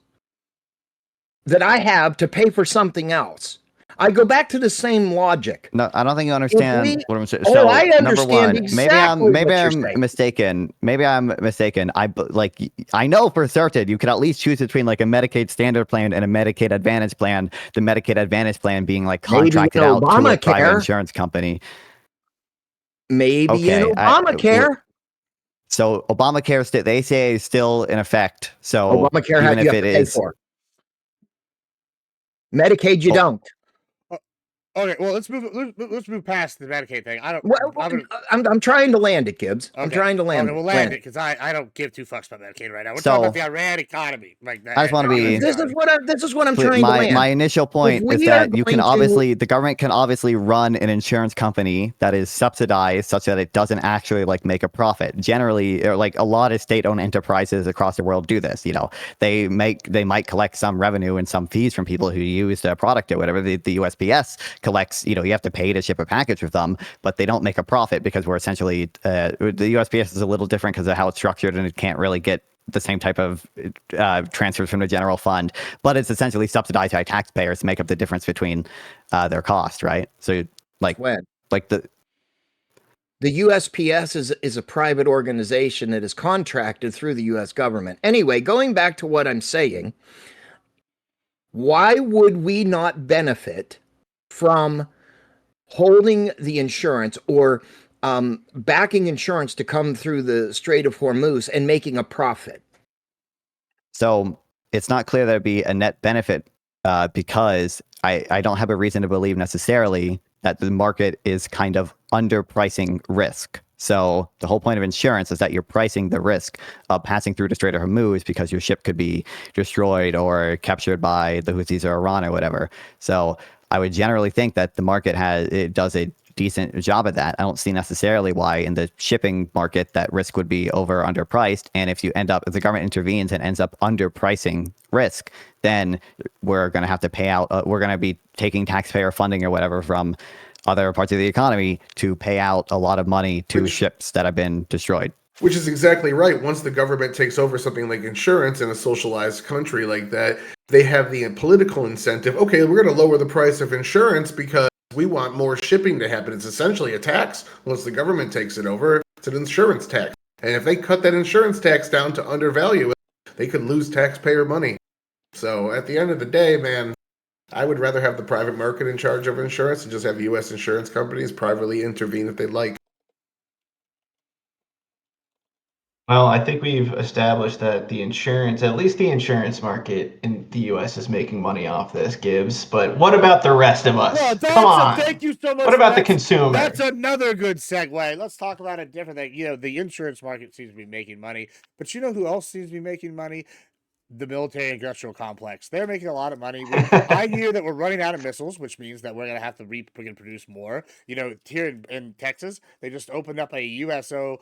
that I have to pay for something else? I go back to the same logic. No, I don't think you If understand we, what I'm saying. oh, So, I number understand one, maybe exactly I'm what you're saying. mistaken. Maybe I'm mistaken. I know for certain you could at least choose between like a Medicaid standard plan and a Medicaid Advantage plan. The Medicaid Advantage plan being like Maybe in contracted out to a private Obamacare. insurance company. Maybe in Okay, Obamacare. so Obamacare, they say is still in effect. So Obamacare even you if have it to pay is, for. Medicaid, you Oh, don't. Okay, well let's move past the Medicaid thing. I don't. Well, I'm gonna. I'm trying to land it, Gibbs. I'm Okay. trying to land Okay, it. we'll land it because I don't give two fucks about Medicaid right now. We're talking about So the Iran economy, like that. I just want to be This is what I'm trying to my land. initial If point is we are that you can going to, obviously the government can obviously run an insurance company that is subsidized such that it doesn't actually like make a profit. Generally, or like a lot of state-owned enterprises across the world do this. You know, they might collect some revenue and some fees from people who use their product or whatever. The USPS collects. You know, you have to pay to ship a package with them, but they don't make a profit because we're essentially the USPS is a little different because of how it's structured and it can't really get the same type of transfers from the general fund, but it's essentially subsidized by taxpayers to make up the difference between their cost, right? So like when the USPS is a private organization that is contracted through the U.S. government. Anyway, going back to what I'm saying, why would we not benefit from holding the insurance or backing insurance to come through the Strait of Hormuz and making a profit? So it's not clear there'd be a net benefit because I don't have a reason to believe necessarily that the market is kind of underpricing risk. So the whole point of insurance is that you're pricing the risk of passing through the Strait of Hormuz because your ship could be destroyed or captured by the Houthis or Iran or whatever. So I would generally think that the market does a decent job at that. I don't see necessarily why in the shipping market that risk would be over or underpriced. And if the government intervenes and ends up underpricing risk, then we're going to have to pay out. We're going to be taking taxpayer funding or whatever from other parts of the economy to pay out a lot of money to ships that have been destroyed. Which is exactly right. Once the government takes over something like insurance in a socialized country like that, they have the political incentive. Okay, we're going to lower the price of insurance because we want more shipping to happen. It's essentially a tax. Once the government takes it over, it's an insurance tax. And if they cut that insurance tax down to undervalue it, they could lose taxpayer money. So at the end of the day, man, I would rather have the private market in charge of insurance and just have U.S. insurance companies privately intervene if they'd like. Well, I think we've established that at least the insurance market in the U.S. is making money off this, Gibbs. But what about the rest of us? Well, Come on. thank you so much. What about the consumer? That's another good segue. Let's talk about a different thing. You know, the insurance market seems to be making money, but you know who else seems to be making money? The military industrial complex. They're making a lot of money. I hear that we're running out of missiles, which means that we're going to have to produce more. You know, here in Texas, they just opened up a USO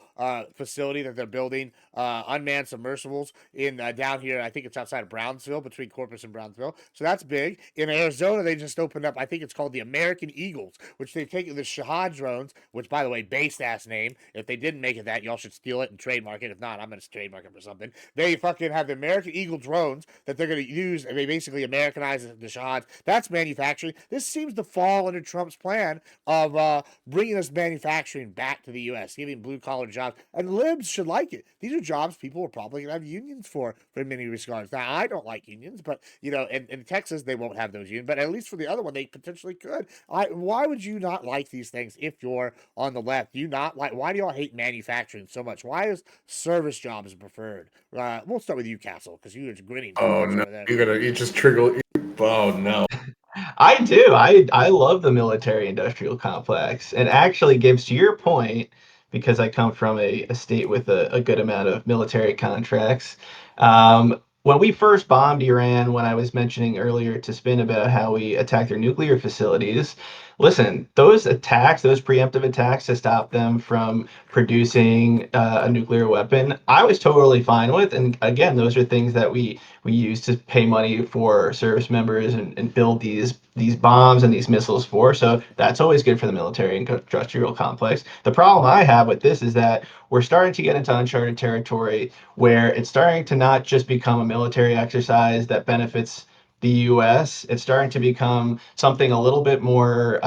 facility that they're building unmanned submersibles in down here. I think it's outside of Brownsville, between Corpus and Brownsville. So that's big. In Arizona, they just opened up, I think it's called the American Eagles, which they've taken the Shahad drones, which, by the way, based ass name. If they didn't make it that, y'all should steal it and trademark it. If not, I'm going to trademark it for something. They fucking have the American Eagle drones that they're going to use, and they basically Americanize the Shahads. That's manufacturing. This seems to fall under Trump's plan of bringing us manufacturing back to the U.S., giving blue-collar jobs. And libs should like it. These are jobs people are probably going to have unions for in many regards. Now, I don't like unions, but, you know, in Texas, they won't have those unions. But at least for the other one, they potentially could. Why would you not like these things if you're on the left? Why do y'all hate manufacturing so much? Why is service jobs preferred? We'll start with you, Castle, because you were grinning. Oh no, you just trigger. Oh no. I do. I love the military industrial complex. And actually, Gibbs, to your point, because I come from a state with a good amount of military contracts. When we first bombed Iran, when I was mentioning earlier to Spin about how we attacked their nuclear facilities, listen, those attacks, those preemptive attacks to stop them from producing a nuclear weapon, I was totally fine with. And again, those are things that we use to pay money for service members and build these bombs and these missiles for. So that's always good for the military and industrial complex. The problem I have with this is that we're starting to get into uncharted territory where it's starting to not just become a military exercise that benefits the US. It's starting to become something a little bit more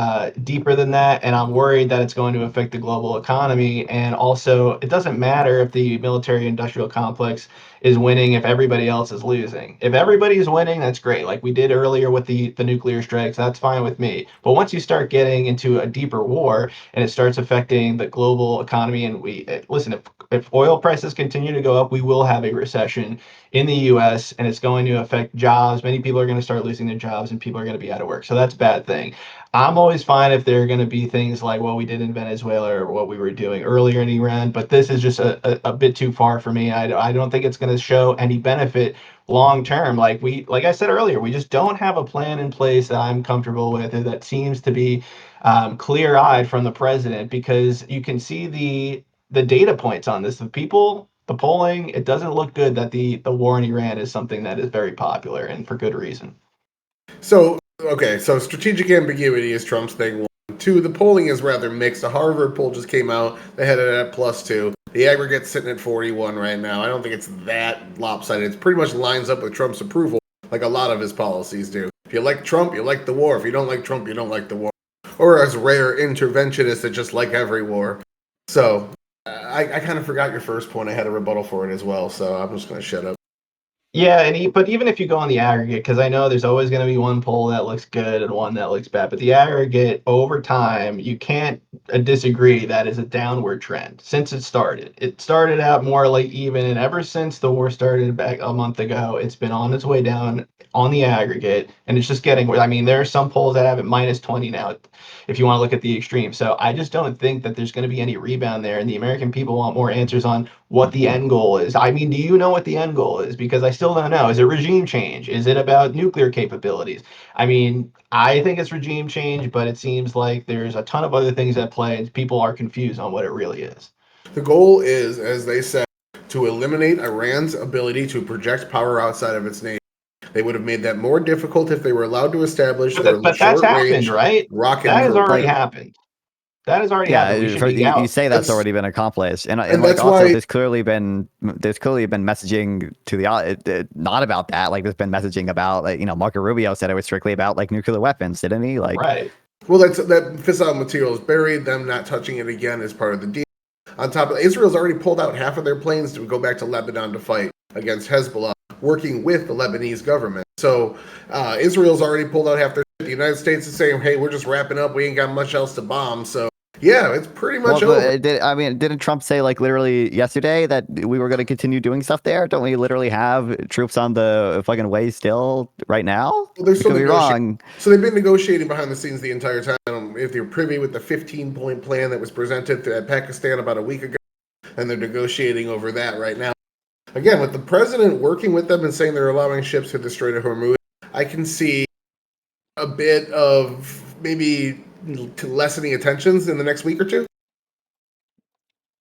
deeper than that. And I'm worried that it's going to affect the global economy. And also, it doesn't matter if the military industrial complex is winning if everybody else is losing. If everybody is winning, that's great. Like we did earlier with the nuclear strikes, that's fine with me. But once you start getting into a deeper war and it starts affecting the global economy, and listen, if oil prices continue to go up, we will have a recession in the US, and it's going to affect jobs. Many people are going to start losing their jobs and people are going to be out of work. So that's a bad thing. I'm always fine if there are going to be things like what we did in Venezuela or what we were doing earlier in Iran, but this is just a bit too far for me. I don't think it's going to show any benefit long term. Like I said earlier, we just don't have a plan in place that I'm comfortable with or that seems to be clear eyed from the president, because you can see the data points on this. The polling, it doesn't look good that the war in Iran is something that is very popular, and for good reason. So, okay, so strategic ambiguity is Trump's thing. 1. 2, the polling is rather mixed. The Harvard poll just came out. They had it at +2. The aggregate's sitting at 41 right now. I don't think it's that lopsided. It pretty much lines up with Trump's approval, like a lot of his policies do. If you like Trump, you like the war. If you don't like Trump, you don't like the war. Or as rare interventionists that just like every war. So, I kind of forgot your first point. I had a rebuttal for it as well, so I'm just going to shut up. Yeah, but even if you go on the aggregate, because I know there's always going to be one poll that looks good and one that looks bad, but the aggregate over time, you can't disagree that is a downward trend since it started. It started out more like even, and ever since the war started back a month ago, it's been on its way down on the aggregate, and it's just getting worse. I mean, there are some polls that have it -20 now, if you want to look at the extreme. So I just don't think that there's going to be any rebound there, and the American people want more answers on what the end goal is. I mean, do you know what the end goal is? Because I still don't know. Is it regime change? Is it about nuclear capabilities? I mean, I think it's regime change, but it seems like there's a ton of other things at play, and people are confused on what it really is. The goal is, as they said, to eliminate Iran's ability to project power outside of its nation. They would have made that more difficult if they were allowed to establish their But that's happened, short-range right? rocket That has already program. happened. That has already happened. We should be you out. say that's That's- already been accomplished, and and like that's also why- there's clearly been messaging to the not about that. Like there's been messaging about like Marco Rubio said it was strictly about like nuclear weapons, didn't he? Like Right. Well, that fissile material is buried. Them not touching it again is part of the deal. On top of that, Israel's already pulled out half of their planes to go back to Lebanon to fight against Hezbollah, working with the Lebanese government. So Israel's already pulled out half their shit. The United States is saying, hey, we're just wrapping up. We ain't got much else to bomb. So, yeah, it's pretty much over. Didn't Trump say like literally yesterday that we were going to continue doing stuff there? Don't we literally have troops on the fucking way still right now? Well, they're still Could be wrong. So they've been negotiating behind the scenes the entire time. I don't know if you're privy with the 15-point plan that was presented to Pakistan about a week ago, and they're negotiating over that right now. Again, with the president working with them and saying they're allowing ships to the Strait of Hormuz, I can see a bit of maybe lessening tensions in the next week or two.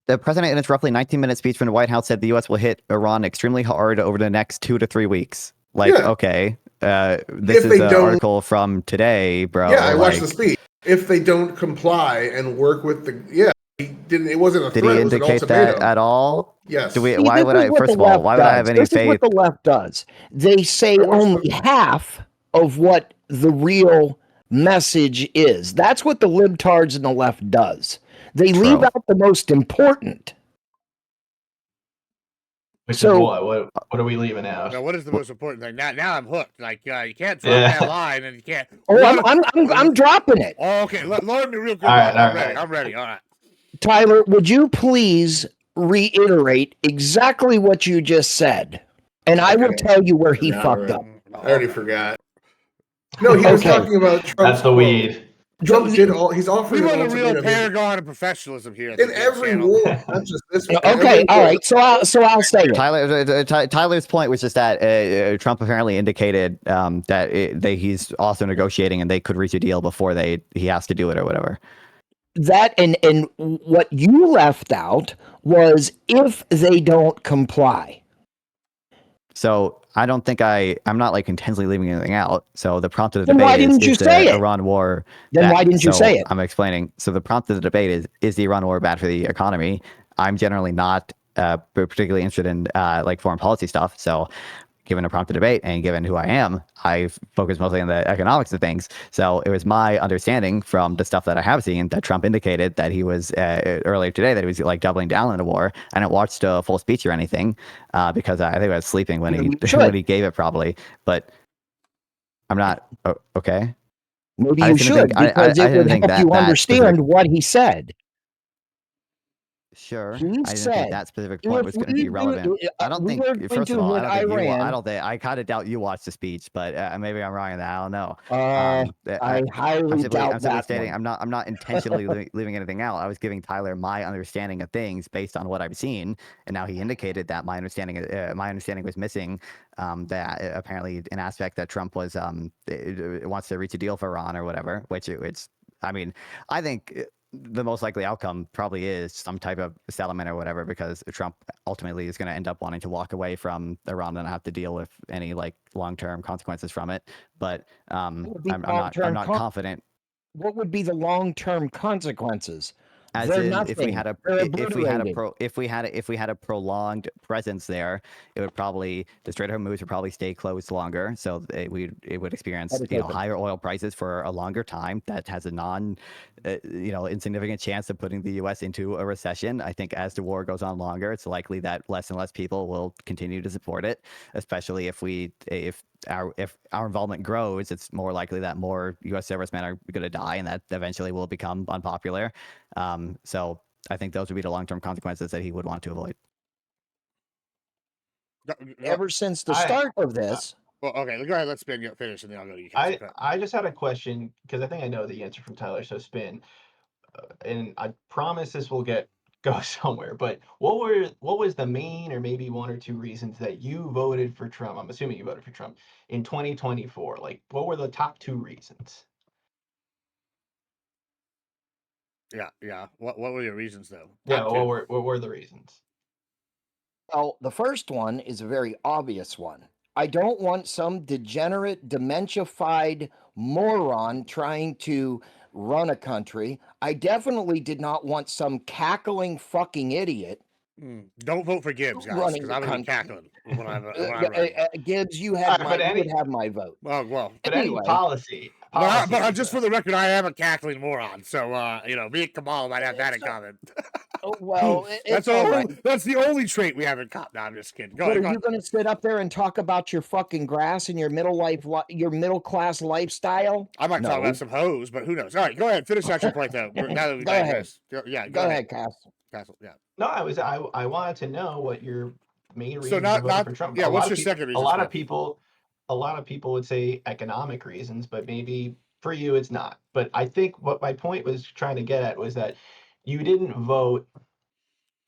The president, in its roughly 19-minute speech from the White House, said the U.S. will hit Iran extremely hard over the next 2 to 3 weeks. Like, Yeah. okay, this is an article from today, bro. Yeah, I watched the speech. If they don't comply and work with he didn't. It wasn't a threat. Did he it was an indicate that ultimatum. at all? Yes. See, Why this would is I? what First the of all, left why would I have does. any This is faith? what the left does. They say I watched only half of what the real message is. That's what the libtards and the left does. They True. leave out the most important. Which So- is what are we leaving out? Now, what is the most important thing? Now I'm hooked. Like you can't drop Yeah. that line, and you can't. Oh, I'm dropping it. Oh, okay. Load me real quick. All right, I'm all ready. right. I'm ready. All right. Tyler, would you please reiterate exactly what you just said? And I will Okay. tell you where he Yeah, fucked right. up. I already forgot. No, he was Okay. talking about Trump's That's the quote. weed. Trump did all. He's offering We an want a real ultimatum paragon of professionalism here at in the Gibb every channel. war, not just this one. Okay, Every all war. right. So I'll say it. Tyler's point was just that Trump apparently indicated that he's also negotiating and they could reach a deal before he has to do it or whatever. That and what you left out was if they don't comply. So I don't think I'm not like intentionally leaving anything out. So the prompt of the Then why debate didn't you is say the it? Iran war. Then why didn't you say it? I'm explaining. So the prompt of the debate is the Iran war bad for the economy? I'm generally not particularly interested in like foreign policy stuff. So given a prompt to debate and given who I am, I focus mostly on the economics of things. So it was my understanding from the stuff that I have seen that Trump indicated that he was earlier today that he was like doubling down on the war. I didn't watch the full speech or anything because I think I was sleeping when he gave it probably. But I'm not okay. Maybe you should because it would help you understand what he said. Sure. He I didn't said think that specific point was going to be relevant. I don't think. First of all, I don't think. I kind of doubt you watched the speech, but maybe I'm wrong in that. I don't know. I highly doubt I'm simply that stating one. I'm not intentionally leaving anything out. I was giving Tyler my understanding of things based on what I've seen, and now he indicated that my understanding was missing. That apparently an aspect that Trump was wants to reach a deal for Iran or whatever. Which it's. I mean, I think the most likely outcome probably is some type of settlement or whatever, because Trump ultimately is going to end up wanting to walk away from Iran and have to deal with any like long-term consequences from it. But I'm not confident. What would be the long-term consequences? As They're in, nothing. if we had a prolonged presence there, it would probably the Strait of Hormuz would probably stay closed longer, so it would experience higher oil prices for a longer time. That has a insignificant chance of putting the U.S. into a recession. I think as the war goes on longer, it's likely that less and less people will continue to support it, especially if our involvement grows. It's more likely that more U.S. servicemen are going to die, and that eventually will become unpopular. So I think those would be the long-term consequences that he would want to avoid. Ever since the start of this. Well, okay, go ahead. Let Spin finish, and then I'll go to you. I just had a question because I think I know the answer from Tyler. So Spin, and I promise this will go somewhere. But what was the main or maybe one or two reasons that you voted for Trump? I'm assuming you voted for Trump in 2024. Like, what were the top two reasons? Yeah. What were your reasons though? Yeah, what were the reasons? Well, the first one is a very obvious one. I don't want some degenerate, dementia-fied moron trying to run a country. I definitely did not want some cackling fucking idiot. Don't vote for Gibbs, guys, because I'm going to be cackling when I run. Gibbs, you would have my vote. Well, but anyway, policy. But just for the record, I am a cackling moron. So, me and Kamal might have that in common. Well, that's the only trait we have in common. No, I'm just kidding. Go ahead. Are you going to sit up there and talk about your fucking grass and your middle class lifestyle? I might talk about some hoes, but who knows? All right, go ahead. Finish out your point, though. Now that we digress. Yeah, go ahead, Castle. Yeah. No, I wanted to know what your main reason for voting for Trump. Yeah, what's your second reason? A lot of people would say economic reasons, but maybe for you it's not. But I think what my point was trying to get at was that you didn't vote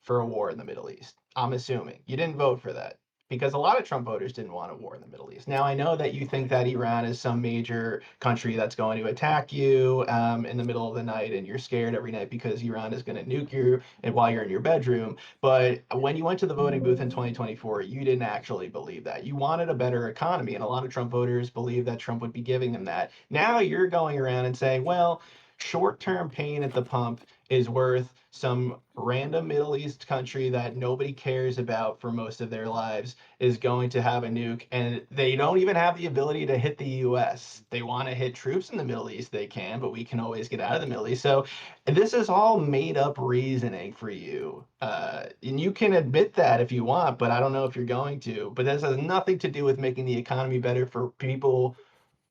for a war in the Middle East. I'm assuming you didn't vote for that because a lot of Trump voters didn't want a war in the Middle East. Now, I know that you think that Iran is some major country that's going to attack you in the middle of the night, and you're scared every night because Iran is going to nuke you and while you're in your bedroom. But when you went to the voting booth in 2024, you didn't actually believe that. You wanted a better economy, and a lot of Trump voters believed that Trump would be giving them that. Now you're going around and saying, well, short-term pain at the pump is worth some random Middle East country that nobody cares about for most of their lives is going to have a nuke, and they don't even have the ability to hit the US. They want to hit troops in the Middle East, they can, but we can always get out of the Middle East. So this is all made up reasoning for you. And you can admit that if you want, but I don't know if you're going to. But this has nothing to do with making the economy better for people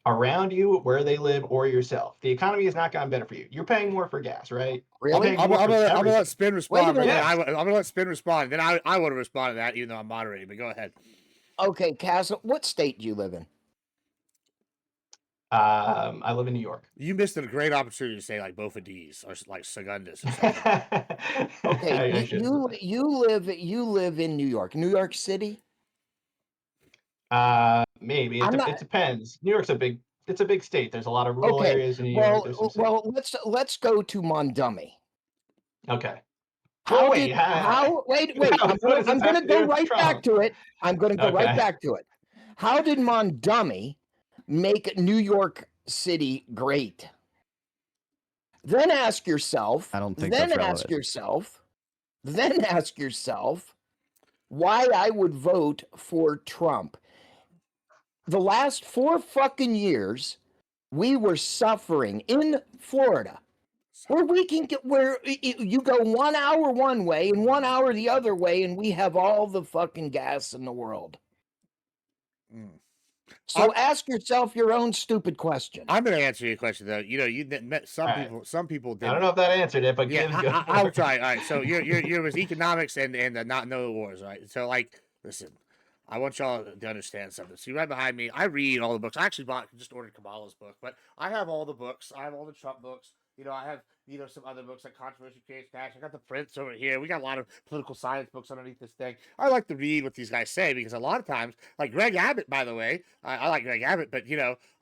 around you, where they live, or yourself. The economy has not gotten better for you. You're paying more for gas, right? Really? I'm gonna let Spin respond. But yeah. I'm gonna let Spin respond. Then I want to respond to that, even though I'm moderating. But go ahead. Okay, Castle, what state do you live in? I live in New York. You missed a great opportunity to say like both of these or like Secundus or something. Okay, I should have said you live in New York City. maybe I'm it not depends. New York's it's a big state. There's a lot of rural okay. areas in New York. There's some cities. Well, let's go to Mondummy. Okay. Well, How wait. did how wait What does I'm this have gonna to go do with right back Trump? to it. I'm gonna go right Okay. back to it. How did Mondummy make New York City great? Then ask yourself. I don't think Then that's ask relevant. yourself. Then ask yourself why I would vote for Trump. The last 4 fucking years, we were suffering in Florida. Where we can get where you go 1 hour one way and 1 hour the other way, and we have all the fucking gas in the world. So ask yourself your own stupid question. I'm going to answer your question though. You know, you met some All people. right. Some people did. I don't know if that answered it, but Yeah, I'll try. All right, so you're with economics and the not know the wars, right? So like, listen, I want y'all to understand something. See, right behind me, I read all the books. I actually just ordered Kamala's book, but I have all the books. I have all the Trump books. You know, I have some other books like Controversy Creates Cash. I got the Prince over here. We got a lot of political science books underneath this thing. I like to read what these guys say because a lot of times, like Greg Abbott, by the way, I like Greg Abbott, but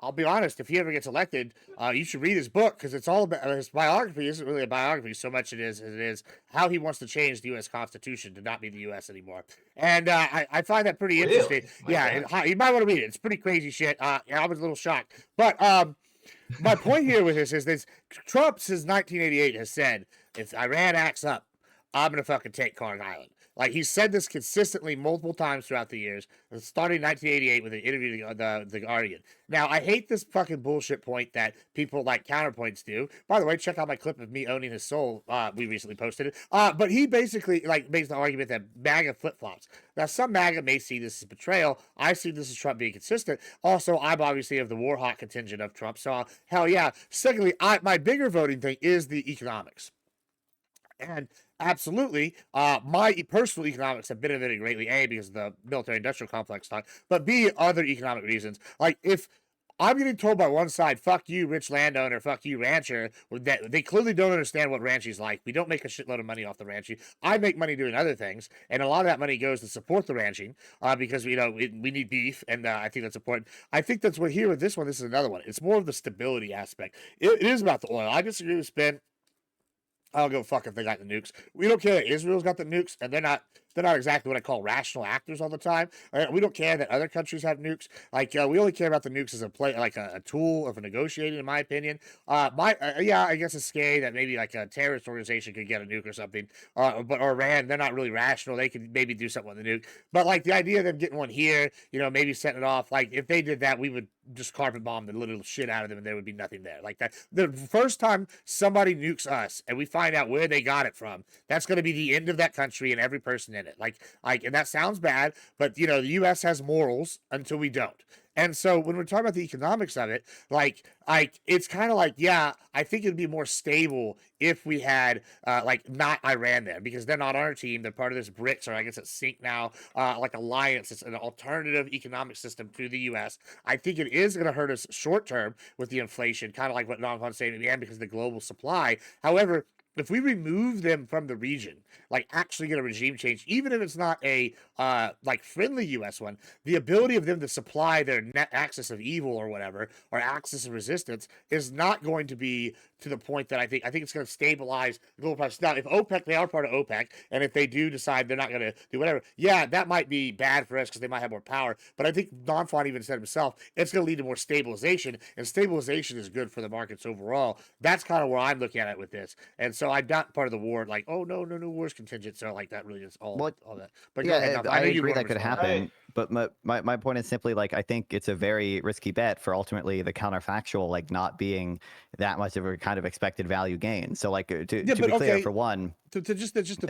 I'll be honest, if he ever gets elected, you should read his book because it's all about his biography. Isn't really a biography so much it is how he wants to change the U.S. Constitution to not be the U.S. anymore, and I find that pretty interesting. My Yeah, God. you might want to read it. It's pretty crazy shit. I was a little shocked, but my point here with this is this: Trump since 1988 has said, if Iran acts up, I'm gonna fucking take Kong Island. Like he said this consistently multiple times throughout the years, starting in 1988 with an interview the Guardian. Now I hate this fucking bullshit point that people like counterpoints do. By the way, check out my clip of me owning his soul. We recently posted it. But he basically like makes the argument that MAGA flip flops. Now some MAGA may see this as betrayal. I see this as Trump being consistent. Also, I'm obviously of the war hawk contingent of Trump. So hell yeah. Secondly, my bigger voting thing is the economics. And absolutely, my personal economics have benefited greatly. A, because of the military-industrial complex talk, but B, other economic reasons. Like if I'm getting told by one side, "Fuck you, rich landowner," "Fuck you, rancher," that they clearly don't understand what ranching's like. We don't make a shitload of money off the ranching. I make money doing other things, and a lot of that money goes to support the ranching because we need beef, and I think that's important. I think that's what here with this one. This is another one. It's more of the stability aspect. It is about the oil. I disagree with Spin. I don't give a fuck if they got the nukes. We don't care that Israel's got the nukes, and they're not exactly what I call rational actors all the time. We don't care that other countries have nukes. Like we only care about the nukes as a play, like a tool of negotiating, in my opinion. Yeah, I guess it's scary that maybe like a terrorist organization could get a nuke or something. But Iran, they're not really rational. They could maybe do something with the nuke. But like the idea of them getting one here, maybe setting it off. Like if they did that, we would just carpet bomb the little shit out of them, and there would be nothing there. Like that, the first time somebody nukes us, and we find out where they got it from, that's going to be the end of that country and every person in it. Like, and that sounds bad, but the U.S. has morals until we don't. And so when we're talking about the economics of it, like it's kind of like, yeah, I think it'd be more stable if we had like not Iran there because they're not on our team. They're part of this BRICS, or I guess it's Sync now, like alliance. It's an alternative economic system to the U.S. I think it is going to hurt us short term with the inflation, kind of like what Noncon's saying at the end because of the global supply. However, if we remove them from the region, like actually get a regime change, even if it's not a like friendly U.S. one, the ability of them to supply their net axis of evil or whatever, or axis of resistance, is not going to be to the point that I think it's going to stabilize the global price. Now, if OPEC, they are part of OPEC, and if they do decide they're not going to do whatever, yeah, that might be bad for us because they might have more power. But I think Donfon even said himself, it's going to lead to more stabilization, and stabilization is good for the markets overall. That's kind of where I'm looking at it with this, and so I'm not part of the war. Like, oh no war's contingent. So like that really is all that. But go ahead, I know you agree wanna that could respond. happen. But my point is simply like I think it's a very risky bet for ultimately the counterfactual like not being that much of a kind of expected value gain. So like to be clear, for one, to play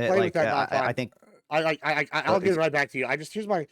like, with that, I think I'll get right back to you. I just here's my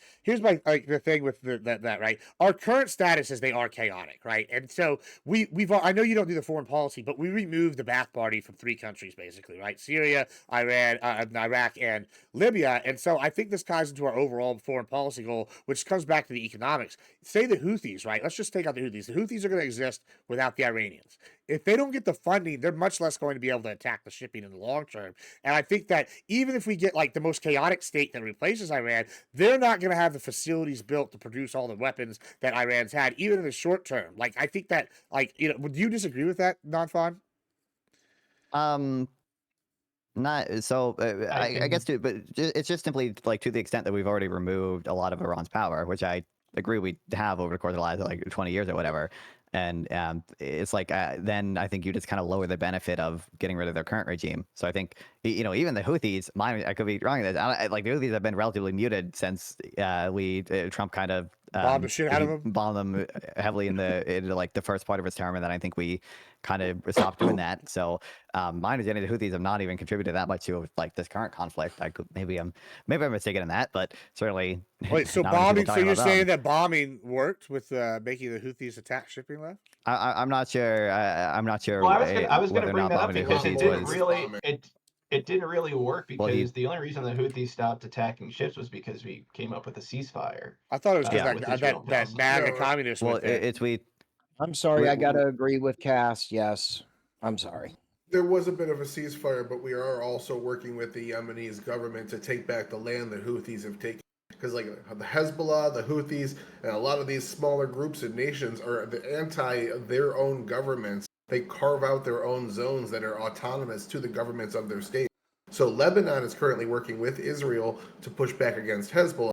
like the thing with that right. Our current status is they are chaotic, right? And so we've I know you don't do the foreign policy, but we removed the bath party from 3 countries basically, right? Syria, Iran, Iraq, and Libya. And so I think this ties into our overall foreign policy goal, which comes back to the economics. Say the Houthis, right? Let's just take out the Houthis. The Houthis are going to exist without the Iranians. If they don't get the funding, they're much less going to be able to attack the shipping in the long term. And I think that even if we get like the most chaotic state that replaces Iran, they're not going to have the facilities built to produce all the weapons that Iran's had, even in the short term. Like, I think that, like, would you disagree with that, Non-Fon? Not so. I guess, too, but it's just simply like to the extent that we've already removed a lot of Iran's power, which I agree we have over the course of the last like 20 years or whatever. And it's like then I think you just kind of lower the benefit of getting rid of their current regime. So I think even the Houthis, I could be wrong in this. Like the Houthis have been relatively muted since Trump kind of Bombed the shit out of them. Bombed them heavily into like the first part of his term, and then I think we kind of stopped doing that. So my understanding, the Houthis have not even contributed that much to like this current conflict. Maybe I'm mistaken in that, but certainly. Wait, so bombing? So you're saying that bombing worked with making the Houthis attack shipping left? I'm not sure. I'm not sure. Well, I was going to bring that up bombing the because Houthis it didn't really work because the only reason the Houthis stopped attacking ships was because we came up with a ceasefire. I thought it was with because Israel that MAGA communist. Well, with it. it's we. I'm sorry, I gotta agree with Cass. Yes, I'm sorry. There was a bit of a ceasefire, but we are also working with the Yemenis government to take back the land the Houthis have taken. Because like the Hezbollah, the Houthis, and a lot of these smaller groups and nations are anti their own governments. They carve out their own zones that are autonomous to the governments of their state. So Lebanon is currently working with Israel to push back against Hezbollah,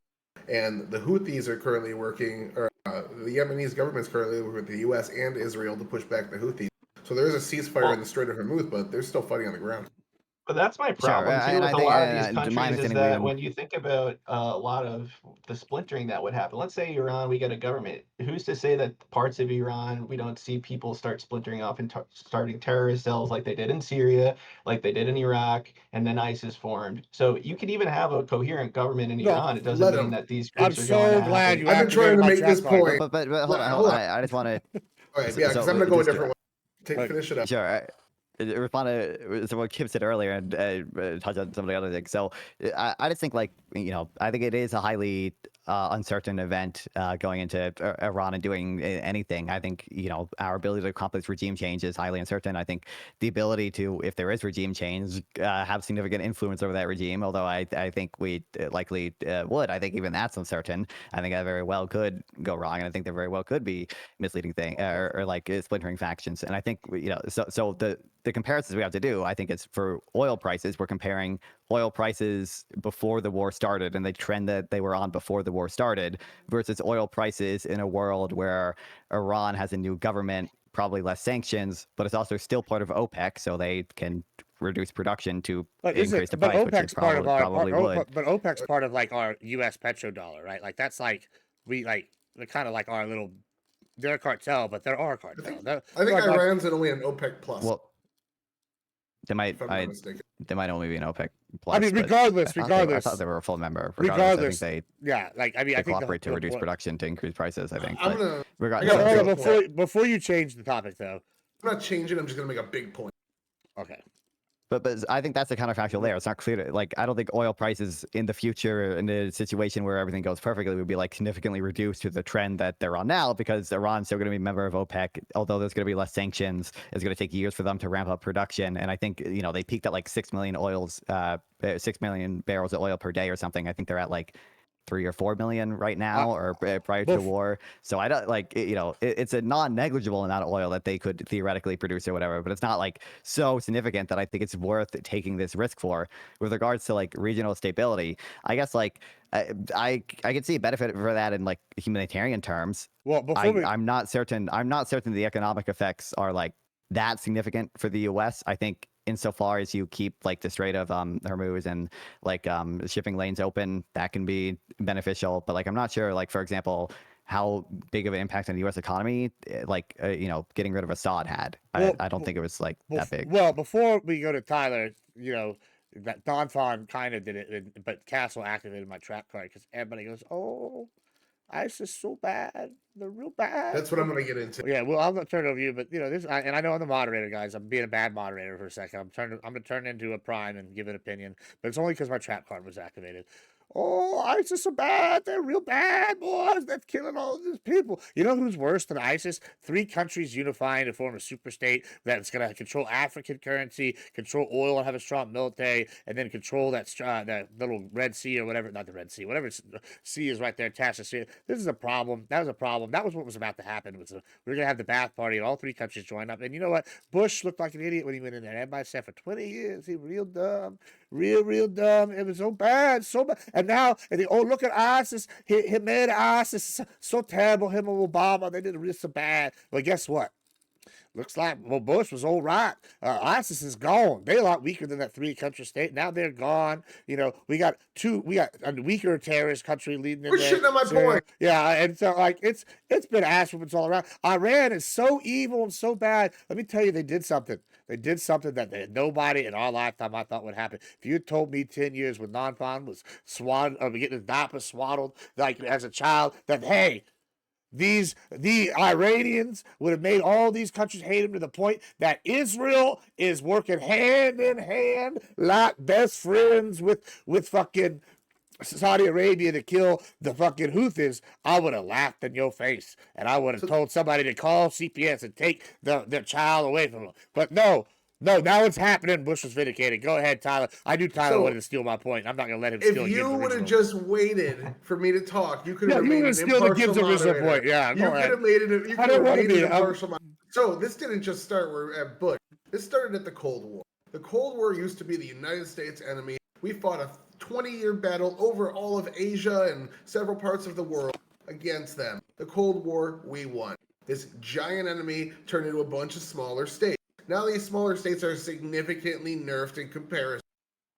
and the Houthis are currently working, or the Yemenis government is currently working with the U.S. and Israel to push back the Houthis. So there is a ceasefire in the Strait of Hormuz, but they're still fighting on the ground. But that's my problem too with a lot of these countries is that when you think about a lot of the splintering that would happen, let's say Iran, we get a government. Who's to say that parts of Iran we don't see people start splintering off and starting terrorist cells like they did in Syria, like they did in Iraq, and then ISIS formed. So you could even have a coherent government in Iran. It doesn't mean that these groups I'm are so going glad you. I've been trying to make this point. But hold on. I just want to. All right, yeah, because I'm going to go a different way. Finish it up. Sure. Respond to what Gibb said earlier and touch on some of the other things. So I just think, like, I think it is a highly uncertain event going into Iran and doing anything. I think, our ability to accomplish regime change is highly uncertain. I think the ability to, if there is regime change, have significant influence over that regime, although I think we likely would. I think even that's uncertain. I think that very well could go wrong, and I think there very well could be misleading thing or like splintering factions. And I think, so the comparisons we have to do, I think it's for oil prices. We're comparing oil prices before the war started and the trend that they were on before the war started versus oil prices in a world where Iran has a new government, probably less sanctions, but it's also still part of OPEC, so they can reduce production to increase the price, which is probably would. But OPEC's part of like our U.S. petrodollar, right? Like that's like they're kind of like our little. They're a cartel, but they're our cartel. I think Iran's only an OPEC plus. Well, they might only be an OPEC plus. I mean, regardless, I thought they were a full member. Regardless, I think they cooperate to reduce production to increase prices. I think. Before you change the topic, though, I'm not changing. I'm just going to make a big point. Okay. But I think that's a counterfactual there. It's not clear. Like, I don't think oil prices in the future, in a situation where everything goes perfectly, would be like significantly reduced to the trend that they're on now, because Iran's still going to be a member of OPEC. Although there's going to be less sanctions, it's going to take years for them to ramp up production. And I think they peaked at like 6 million barrels of oil per day or something. I think they're at like 3 or 4 million right now, or prior to the war. So I don't it's a non-negligible amount of oil that they could theoretically produce or whatever, but it's not like so significant that I think it's worth taking this risk for. With regards to like regional stability, I guess like I can see a benefit for that in like humanitarian terms. Well, I'm not certain the economic effects are like that significant for the U.S. I think insofar as you keep like the Strait of Hormuz and like shipping lanes open, that can be beneficial. But like, I'm not sure, like, for example, how big of an impact on the U.S. economy, like, getting rid of Assad had. I don't think it was like that big. Well, before we go to Tyler, that Don Fon kind of did it, but Castle activated my trap card because everybody goes, "Oh, ISIS so bad, they're real bad." That's what I'm going to get into. Yeah, well, I'm gonna turn it over to you, but and I know I'm the moderator, guys. I'm being a bad moderator for a second. I'm gonna turn into a prime and give an opinion, but it's only because my trap card was activated. Oh, ISIS are bad. They're real bad, boys. They're killing all these people. You know who's worse than ISIS? 3 countries unifying to form a super state that's gonna control African currency, control oil, and have a strong military, and then control that little Red Sea or whatever. Not the Red Sea, whatever sea is right there attached to sea. This is a problem. That was a problem. That was what was about to happen. We were gonna have the Bath Party, and all 3 countries joined up. And you know what? Bush looked like an idiot when he went in there. Everybody said for 20 years he real dumb. Real dumb. It was so bad, so bad. And now, look at ISIS. He made ISIS so terrible. Him and Obama, they did it so bad. Well, guess what? Looks like Bush was all right. ISIS is gone. They're a lot weaker than that 3-country state. Now they're gone. We got a weaker terrorist country leading in We're there. shitting on my point. Yeah, and so it's been ass whoopings all around. Iran is so evil and so bad. Let me tell you, they did something. They did something that nobody in our lifetime I thought would happen. If you had told me 10 years when non-farm was swaddled, or getting his diaper swaddled like as a child, that hey, the Iranians would have made all these countries hate him to the point that Israel is working hand in hand like best friends with fucking Saudi Arabia to kill the fucking Houthis, I would have laughed in your face, and I would have told somebody to call CPS and take their child away from them. But no, now it's happening. Bush was vindicated. Go ahead, Tyler. I knew Tyler wanted to steal my point. I'm not going to let him steal If Gibbs' you would have original. just waited for me to talk, you could have you made would an have steal the Gibbs' impartial original moderator. point. Yeah, You go could ahead. have made it. You I could don't have wanna made be- an impartial moderator. So this didn't just start at Bush. This started at the Cold War. The Cold War used to be the United States' enemy. We fought a 20-year battle over all of Asia and several parts of the world against them. The Cold War, we won. This giant enemy turned into a bunch of smaller states. Now these smaller states are significantly nerfed in comparison.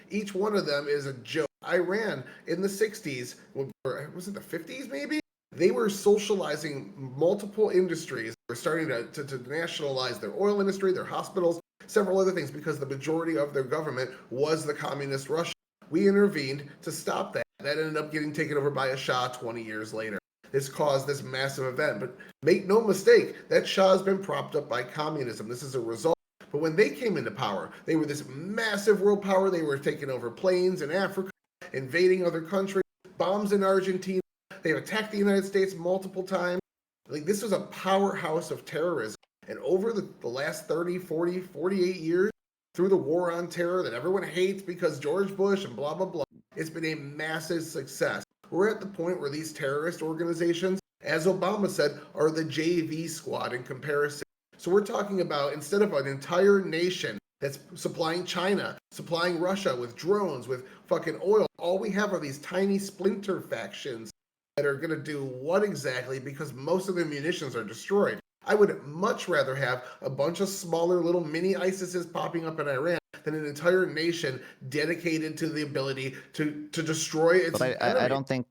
Each one of them is a joke. Iran in the 60s, or was it the 50s maybe? They were socializing multiple industries. They were starting to nationalize their oil industry, their hospitals, several other things, because the majority of their government was the communist Russia. We intervened to stop that. That ended up getting taken over by a Shah 20 years later. This caused this massive event. But make no mistake, that Shah has been propped up by communism. This is a result. But when they came into power, they were this massive world power. They were taking over planes in Africa, invading other countries, bombs in Argentina. They've attacked the United States multiple times. Like, this was a powerhouse of terrorism. And over the last 30, 40, 48 years, through the war on terror that everyone hates because George Bush and blah, blah, blah, it's been a massive success. We're at the point where these terrorist organizations, as Obama said, are the JV squad in comparison. So we're talking about, instead of an entire nation that's supplying China, supplying Russia with drones, with fucking oil, all we have are these tiny splinter factions that are going to do what exactly, because most of their munitions are destroyed. I would much rather have a bunch of smaller little mini ISISes popping up in Iran than an entire nation dedicated to the ability to destroy its But enemy. I don't think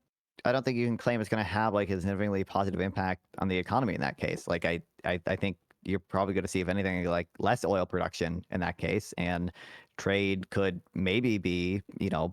you can claim it's going to have like a significantly positive impact on the economy in that case. Like I think you're probably going to see, if anything, like less oil production in that case, and trade could maybe be,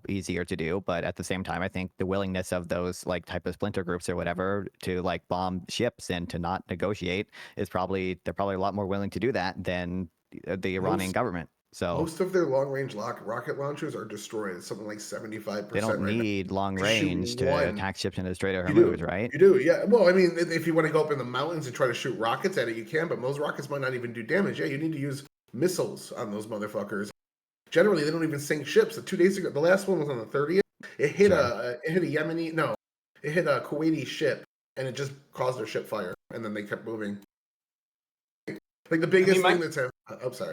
easier to do. But at the same time, I think the willingness of those like type of splinter groups or whatever to like bomb ships and to not negotiate is they're probably a lot more willing to do that than the Iranian government. So most of their long-range rocket launchers are destroyed. It's something like 75%. they don't need long range to attack ships in the Strait of Hormuz, right? You do, yeah. Well, I mean, if you want to go up in the mountains and try to shoot rockets at it, you can, but those rockets might not even do damage. Yeah, you need to use missiles on those motherfuckers. Generally, they don't even sink ships. 2 days ago, the last one was on the 30th. It hit a Kuwaiti ship, and it just caused their ship fire, and then they kept moving. Like the biggest thing that's I'm sorry.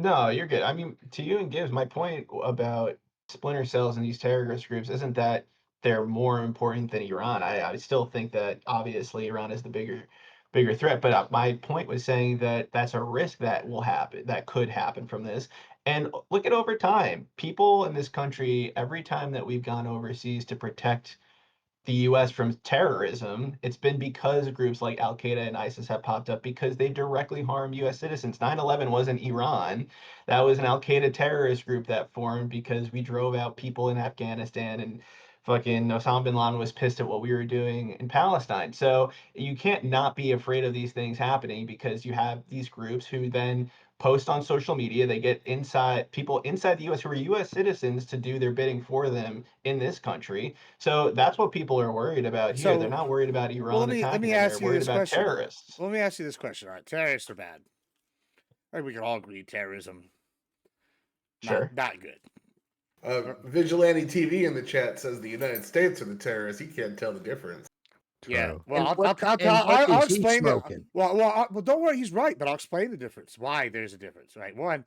No, you're good. I mean, to you and Gibbs, my point about splinter cells and these terrorist groups isn't that they're more important than Iran. I still think that obviously Iran is the bigger threat. But my point was saying that that's a risk that will happen, that could happen from this. And look at over time, people in this country, every time that we've gone overseas to protect the U.S. from terrorism, it's been because groups like Al Qaeda and ISIS have popped up because they directly harm U.S. citizens. 9/11 wasn't Iran. That was an Al Qaeda terrorist group that formed because we drove out people in Afghanistan, and fucking Osama bin Laden was pissed at what we were doing in Palestine. So you can't not be afraid of these things happening because you have these groups who then post on social media. They get people inside the U.S. who are U.S. citizens to do their bidding for them in this country. So that's what people are worried about here. They're So, not worried about well, Iran let attacking me them. They're ask you worried this about question. terrorists. Let me ask you this question. All right, terrorists are bad. I think we can all agree terrorism Sure. not good. Vigilante TV in the chat says the United States are the terrorists. He can't tell the difference. Yeah, True. well, And I'll what is he explain that. smoking? Well, don't worry, he's right, but I'll explain the difference. Why there's a difference, right? One,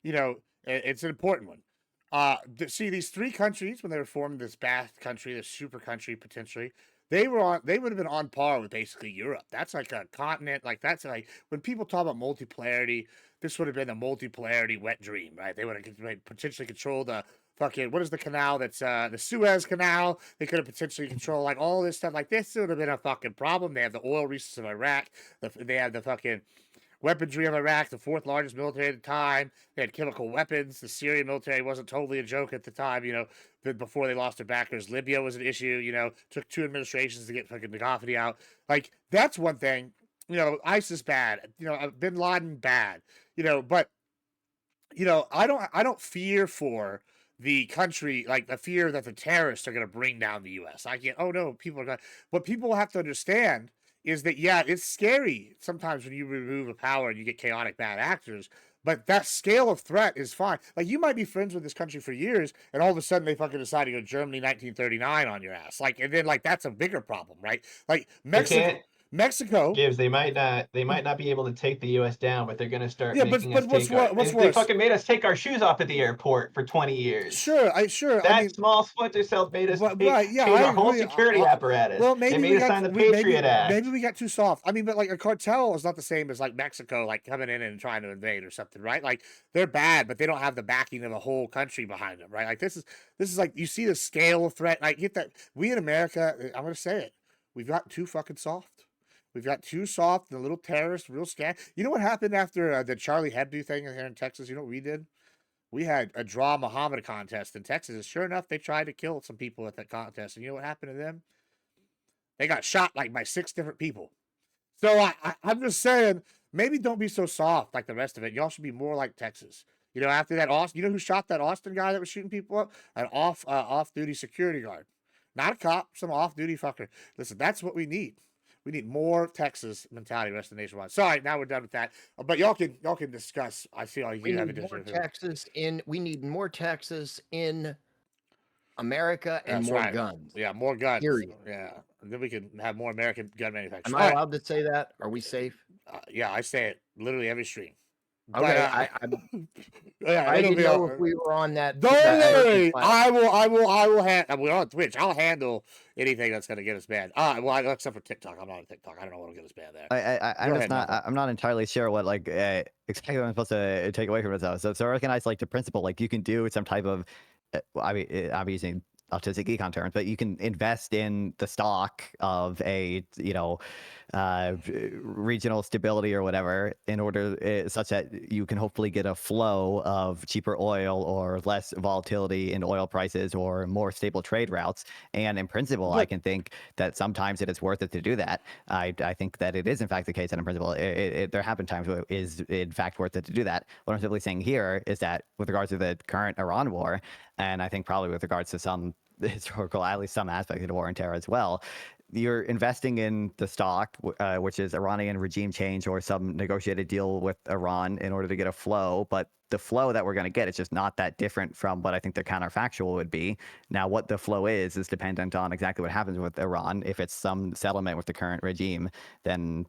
it's an important one. See, these three countries when they were formed, this vast country, this super country potentially, they would have been on par with basically Europe. That's like a continent, like that's like when people talk about multipolarity, this would have been a multipolarity wet dream, right? They would have potentially controlled the fucking what is the canal that's the Suez Canal. They could have potentially controlled like all this stuff. Like this would have been a fucking problem. They have the oil resources of Iraq. They have the fucking weaponry of Iraq, the fourth largest military at the time. They had chemical weapons. The Syrian military wasn't totally a joke at the time. Before they lost their backers, Libya was an issue. Took 2 administrations to get fucking Gaddafi out. Like that's one thing. ISIS bad. Bin Laden bad. But I don't fear for the country, like the fear that the terrorists are going to bring down the U.S. I can't. Oh no, people are going. What people have to understand is that it's scary sometimes when you remove a power and you get chaotic bad actors. But that scale of threat is fine. Like you might be friends with this country for years, and all of a sudden they fucking decide to go Germany 1939 on your ass. Like, and then like that's a bigger problem, right? Like They can't. Mexico. Gibbs, they might not be able to take the U.S. down, but they're going to start Yeah, making but us take our. what's They worse? fucking made us take our shoes off at the airport for 20 years. Sure. I That mean, small splinter cell made us right? Yeah, change I our whole agree. security apparatus. Well, They maybe made we us got sign the Patriot Act. maybe we got too soft. I mean, but like a cartel is not the same as like Mexico, like coming in and trying to invade or something, right? Like they're bad, but they don't have the backing of a whole country behind them, right? Like this is like you see the scale of threat. Like get that we in America, I'm gonna say it, we've got too fucking soft. We've got too soft and a little terrorist, real scam. You know what happened after the Charlie Hebdo thing here in Texas? You know what we did? We had a draw Muhammad contest in Texas, and sure enough, they tried to kill some people at that contest. And you know what happened to them? They got shot like by 6 different people. So I'm just saying, maybe don't be so soft like the rest of it. Y'all should be more like Texas. After that Austin, who shot that Austin guy that was shooting people up? An off-duty security guard, not a cop, some off-duty fucker. Listen, that's what we need. We need more Texas mentality, rest of the nationwide. Sorry, now we're done with that. But y'all can discuss. I feel like you have a different. We need more Texas in America and That's more right. guns. Yeah, more guns. Period. Yeah, and then we can have more American gun manufacturers. Am I allowed to say that? Are we safe? Yeah, I say it literally every stream. Okay, I it'll didn't be know if we were on that. Don't worry, I I will. We're on Twitch. I'll handle anything that's gonna get us banned. Well, except for TikTok. I'm not on TikTok. I don't know what'll get us banned there. I'm not entirely sure what exactly what I'm supposed to take away from it though. So recognize like the principle, like you can do some type of, I'm using autistic econ terms, but you can invest in the stock of a regional stability or whatever in order such that you can hopefully get a flow of cheaper oil or less volatility in oil prices or more stable trade routes. And in principle, I can think that sometimes it is worth it to do that. I think that it is in fact the case that in principle there have been times where it is in fact worth it to do that. What I'm simply saying here is that with regards to the current Iran war, and I think probably with regards to some historical, at least some aspects of the war on terror as well, you're investing in the stock, which is Iranian regime change or some negotiated deal with Iran in order to get a flow. But the flow that we're going to get is just not that different from what I think the counterfactual would be. Now, what the flow is dependent on exactly what happens with Iran. If it's some settlement with the current regime, then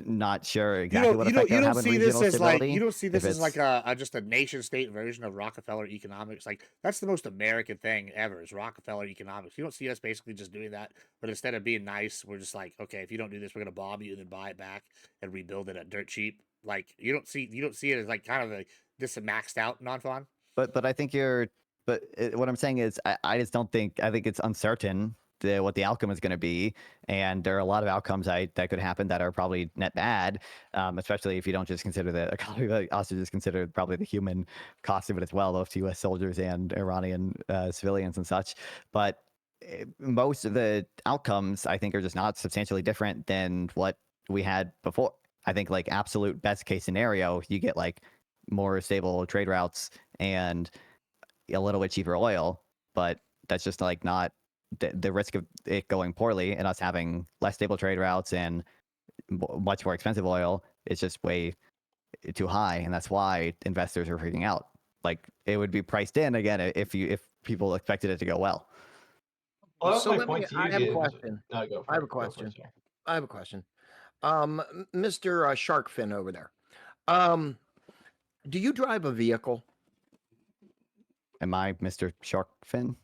not sure exactly what effect that would have on regional stability. You don't see this as like a just a nation state version of Rockefeller economics. Like that's the most American thing ever is Rockefeller economics. You don't see us basically just doing that, but instead of being nice, we're just like, okay, if you don't do this, we're gonna bomb you and then buy it back and rebuild it at dirt cheap. Like you don't see it as like kind of this maxed out non-fun. But I think you're But what I'm saying is, I just don't think. I think it's uncertain what the outcome is going to be, and there are a lot of outcomes that could happen that are probably net bad, especially if you don't just consider the economy, but also just consider probably the human cost of it as well, both to U.S. soldiers and Iranian civilians and such. But most of the outcomes, I think, are just not substantially different than what we had before. I think, like, absolute best case scenario, you get like more stable trade routes and a little bit cheaper oil, but that's just like not the risk of it going poorly and us having less stable trade routes and much more expensive oil is just way too high, and that's why investors are freaking out. Like, it would be priced in again if people expected it to go well. Well, that's So my let me. point to you, I have a Gibbs. question. No, go for I have it. a Go for it, question. sir. I have a question. Mr. Sharkfin over there. Do you drive a vehicle? Am I Mr. Sharkfin?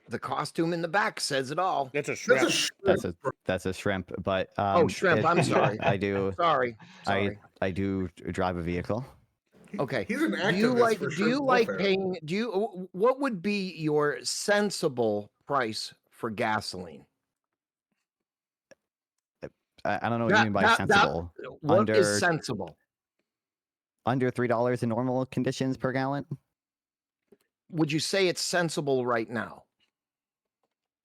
The costume in the back says it all. It's a That's shrimp. a shrimp. That's a shrimp, but Oh, shrimp. I'm sorry. I do. Sorry. I do drive a vehicle. Okay. He's an Do activist you like? for Do you shrimp like welfare. paying? Do you? What would be your sensible price for gasoline? I don't know what you mean by sensible. What is Under sensible? under $3 in normal conditions per gallon. Would you say it's sensible right now?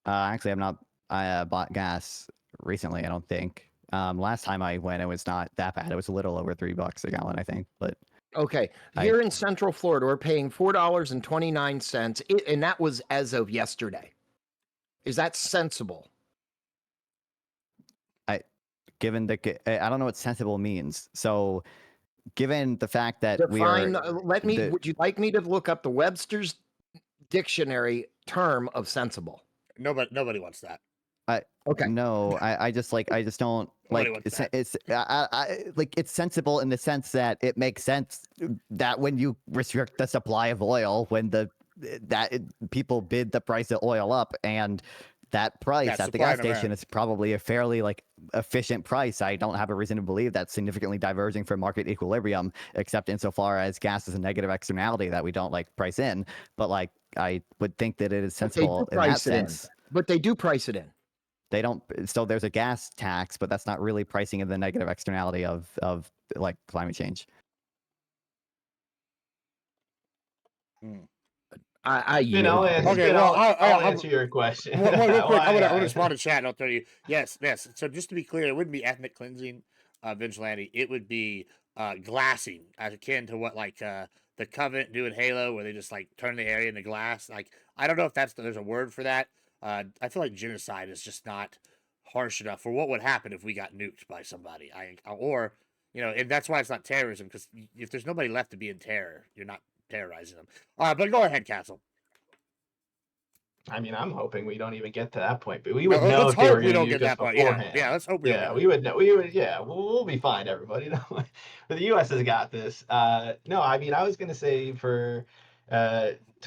Actually, I'm not. I bought gas recently. I don't think. Last time I went, it was not that bad. It was a little over $3 a gallon, I think. But Okay, here in Central Florida, we're paying $4.29, and that was as of yesterday. Is that sensible? given the, I don't know what sensible means. So, given the fact that Define. we are, Would you like me to look up the Webster's dictionary term of sensible? Nobody wants that. Okay. No, I just don't Nobody like wants that. it's like it's sensible in the sense that it makes sense that when you restrict the supply of oil, when people bid the price of oil up, and that price That's at the supply gas and demand. station is probably a fairly like efficient price. I don't have a reason to believe that's significantly diverging from market equilibrium, except insofar as gas is a negative externality that we don't like price in. But like, I would think that it is sensible in that sense. But they do price it in. They don't. So there's a gas tax, but that's not really pricing in the negative externality of like climate change. I Finn, I'll answer. Okay, Finn, well, I'll answer your question. Well, real quick, I'm gonna Why, respond to chat, and I'll tell you. Yes. So just to be clear, it wouldn't be ethnic cleansing, vigilante. It would be glassing, as akin to what like the Covenant do in Halo, where they just like turn the area into glass. Like, I don't know if there's a word for that. I feel like genocide is just not harsh enough for what would happen if we got nuked by somebody. Or and that's why it's not terrorism, because if there's nobody left to be in terror, you're not terrorizing them. But go ahead, Castle. I mean, I'm hoping we don't even get to that point, but we would know Let's if they were hope we going to don't get nuke us that point. beforehand. Yeah, let's hope we don't. Yeah, get we would know. We would. Yeah, we'll be fine, everybody. But the U.S. has got this. No, I mean, I was going to say to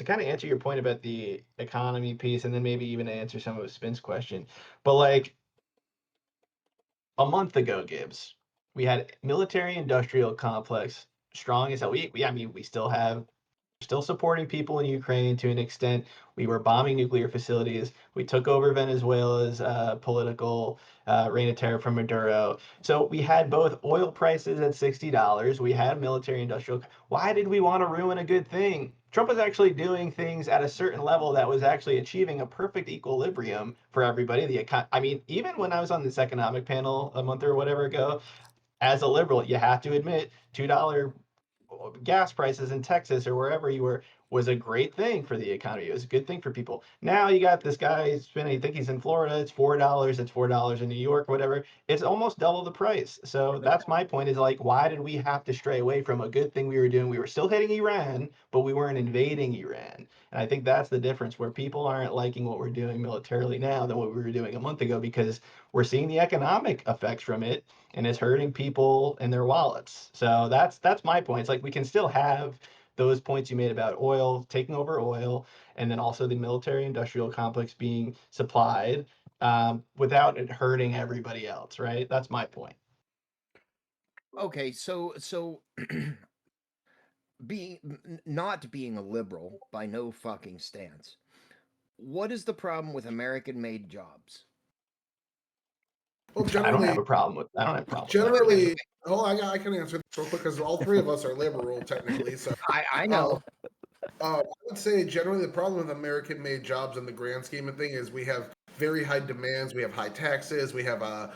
kind of answer your point about the economy piece, and then maybe even answer some of Spin's question. But like a month ago, Gibbs, we had military-industrial complex strong as hell. I mean, we still have. Still supporting people in Ukraine to an extent. We were bombing nuclear facilities. We took over Venezuela's political reign of terror from Maduro. So we had both oil prices at $60. We had military industrial. Why did we want to ruin a good thing? Trump was actually doing things at a certain level that was actually achieving a perfect equilibrium for everybody. I mean, even when I was on this economic panel a month or whatever ago, as a liberal, you have to admit $2 gas prices in Texas or wherever you were was a great thing for the economy. It was a good thing for people. Now you got this guy spending, I think he's in Florida, it's $4, it's $4 in New York, whatever. It's almost double the price. So that's my point, is like, why did we have to stray away from a good thing we were doing? We were still hitting Iran, but we weren't invading Iran. And I think that's the difference, where people aren't liking what we're doing militarily now than what we were doing a month ago, because we're seeing the economic effects from it, and it's hurting people and their wallets. So that's my point. It's like, we can still have those points you made about oil, taking over oil, and then also the military industrial complex being supplied without it hurting everybody else, right? That's my point. Okay, so not being a liberal by no fucking stance, what is the problem with American-made jobs? Well, I don't generally, have a problem with. I don't have a problem. With generally, I can answer this real quick because all three of us are liberal technically. So I know. I would say generally the problem with American-made jobs in the grand scheme of thing is we have very high demands, we have high taxes, we have a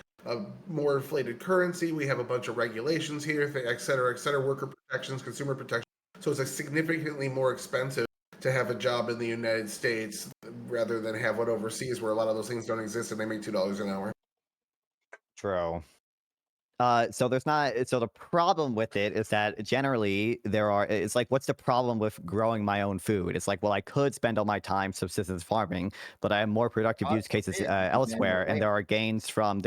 more inflated currency, we have a bunch of regulations here, et cetera, worker protections, consumer protection. So it's significantly more expensive to have a job in the United States rather than have one overseas where a lot of those things don't exist and they make $2 an hour. True. So there's not. So the problem with it is that generally there are. It's like, what's the problem with growing my own food? It's like, well, I could spend all my time subsistence farming, but I have more productive use cases elsewhere, and there are gains from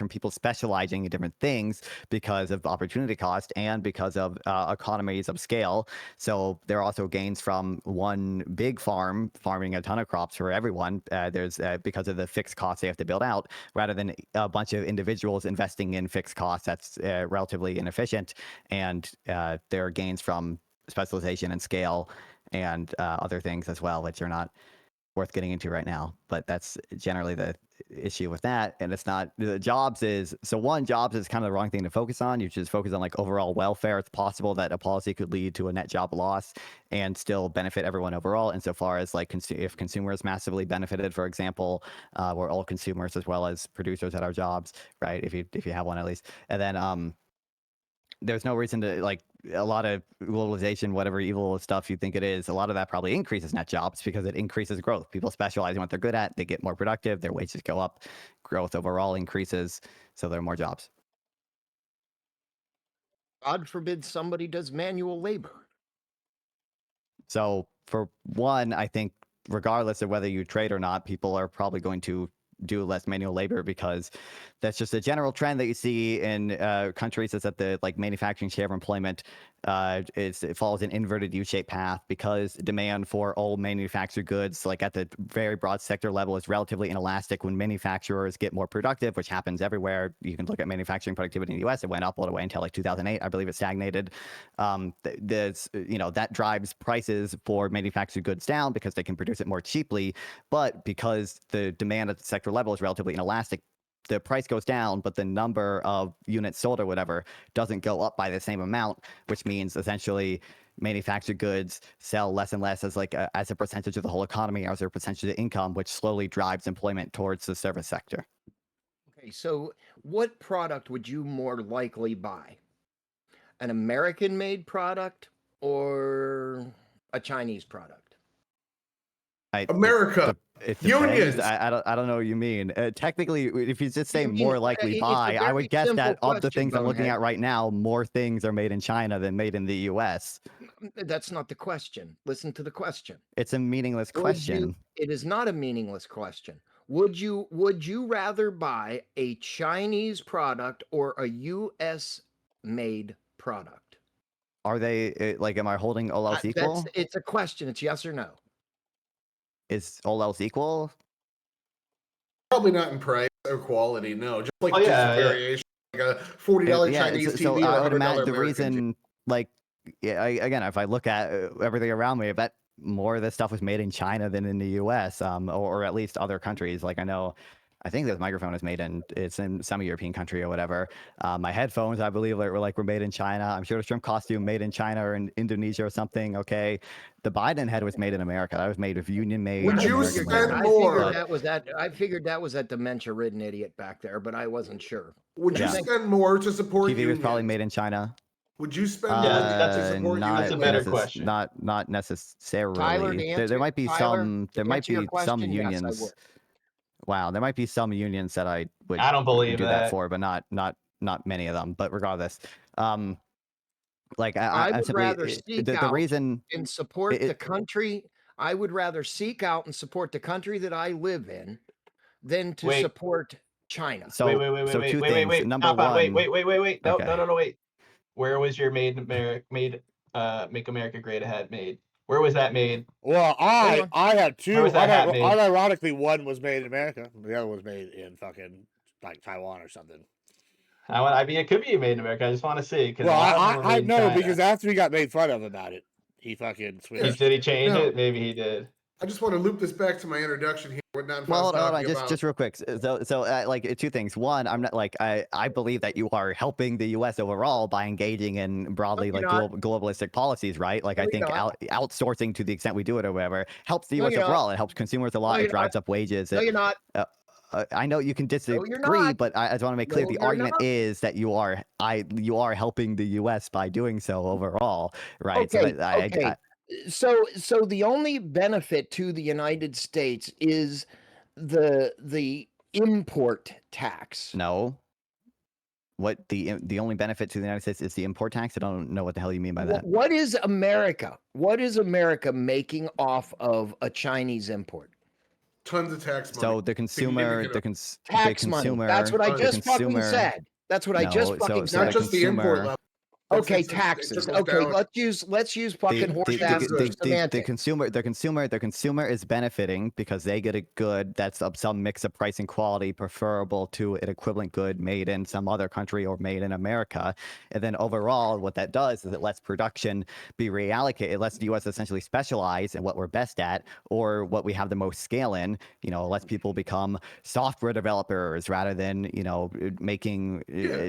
people specializing in different things because of opportunity cost and because of economies of scale. So there are also gains from one big farm farming a ton of crops for everyone. There's because of the fixed costs they have to build out, rather than a bunch of individuals investing in fixed costs that's relatively inefficient, and there are gains from specialization and scale and other things as well, which are not worth getting into right now. But that's generally the issue with that. And it's not the jobs is jobs is kind of the wrong thing to focus on. You should just focus on like overall welfare. It's possible that a policy could lead to a net job loss and still benefit everyone overall. Insofar as like if consumers massively benefited, for example, we're all consumers as well as producers at our jobs, right? If you have one at least, and then there's no reason to like a lot of globalization, whatever evil stuff you think it is, a lot of that probably increases net jobs because it increases growth. People specialize in what they're good at, they get more productive, their wages go up, growth overall increases, so there are more jobs. God forbid somebody does manual labor. So for one, I think regardless of whether you trade or not, people are probably going to do less manual labor because that's just a general trend that you see in countries is that the like manufacturing share of employment it follows an inverted U-shaped path because demand for all manufactured goods like at the very broad sector level is relatively inelastic. When manufacturers get more productive, which happens everywhere, you can look at manufacturing productivity in the US, it went up all the way until like 2008, I believe it stagnated. That drives prices for manufactured goods down because they can produce it more cheaply, but because the demand at the sector level is relatively inelastic, the price goes down, but the number of units sold or whatever doesn't go up by the same amount, which means essentially manufactured goods sell less and less as a percentage of the whole economy, as a percentage of income, which slowly drives employment towards the service sector. Okay, so what product would you more likely buy? An American-made product or a Chinese product? America. It depends. Unions. I don't know what you mean. Technically, if you just say You mean, more likely it's a buy, I very would guess simple that of the question, things I'm looking Bonehead. at right now, more things are made in China than made in the U.S. That's not the question. Listen to the question. It's a meaningless question. It is not a meaningless question. Would you rather buy a Chinese product or a U.S. made product? Are they like? Am I holding all else equal? It's a question. It's yes or no. Is all else equal? Probably not in price or quality, no. Just like variation, like a $40 Chinese TV or I would $100 imagine the American reason, like, again, if I look at everything around me, I bet more of this stuff was made in China than in the U.S. Or at least other countries. Like I think this microphone is it's in some European country or whatever. My headphones, I believe, were made in China. I'm sure the shrimp costume made in China or in Indonesia or something. Okay, the Biden head was made in America. That was made with union made. Would you American spend labor. more? I figured that was that dementia-ridden idiot back there, but I wasn't sure. Would you spend more to support TV unions? was probably made in China. Would you spend more to support that's unions? a better question. Not necessarily. Tyler, to answer, there might be Tyler, some. to There might answer your be question, some yes, I unions. would. Wow, there might be some unions that I would I don't believe do that that. for, but not many of them. But regardless, like I would simply, rather seek the out reason and support the country. I would rather seek out and support the country that I live in than to support China. So wait, two things. Number Stop on. one, Wait. No, okay. no, wait. Where was your Make America Great Ahead made? Where was that made? Well, I had two. Where was that hat made? Unironically, one was made in America. The other was made in fucking like Taiwan or something. I mean, it could be made in America. I just want to see because Well, I know because after he got made fun of about it, He fucking He, switched. did he change No. it? Maybe he did. I just want to loop this back to my introduction here. What non Well, hold on, talking about. just real quick. So, like two things. One, I'm not like I believe that you are helping the U.S. overall by engaging in broadly No, like you're not. globalistic policies, right? Like No, I think you're not. outsourcing to the extent we do it or whatever helps the No, U.S. you're not. overall. It helps consumers a lot. No, It you're drives not. up wages. No, you're not. I know you can you're disagree, not. but I just want to make clear No, the you're argument not. is that you are helping the U.S. by doing so overall, right? Okay, So that okay. So the only benefit to the United States is the import tax. no. What the only benefit to the United States is the import tax? I don't know what the hell you mean by that. What is America? What is America making off of a Chinese import? Tons of tax money. So the consumer, Significant Tax money. That's what I the just fucking consumer- said. That's what I No, just so- fucking so said. Not just the import consumer- level. Okay, It taxes. trickles Okay, down. let's use fucking horse ass the semantics. the consumer is benefiting because they get a good that's of some mix of price and quality preferable to an equivalent good made in some other country or made in America. And then overall, what that does is it lets production be reallocated. It lets the U.S. essentially specialize in what we're best at or what we have the most scale in. You know, it lets people become software developers rather than making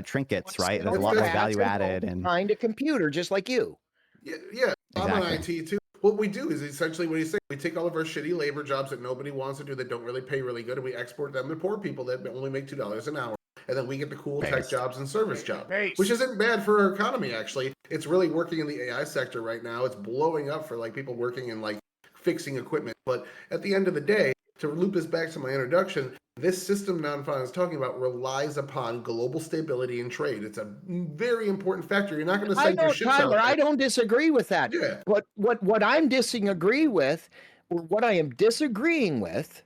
trinkets. Right? There's a lot more value added and behind a computer, just like you. Yeah. I'm Exactly. an IT too. What we do is essentially what he's saying. We take all of our shitty labor jobs that nobody wants to do that don't really pay really good, and we export them to poor people that only make $2 an hour. And then we get the cool tech Based. jobs and service jobs, Based. which isn't bad for our economy, actually. It's really working in the AI sector right now. It's blowing up for like people working in like fixing equipment. But at the end of the day, to loop this back to my introduction, this system Nanfan is talking about relies upon global stability and trade. It's a very important factor. You're not going to send your ships Tyler, out I there. don't disagree with that. Yeah. But what I'm disagree with, or what I am disagreeing with,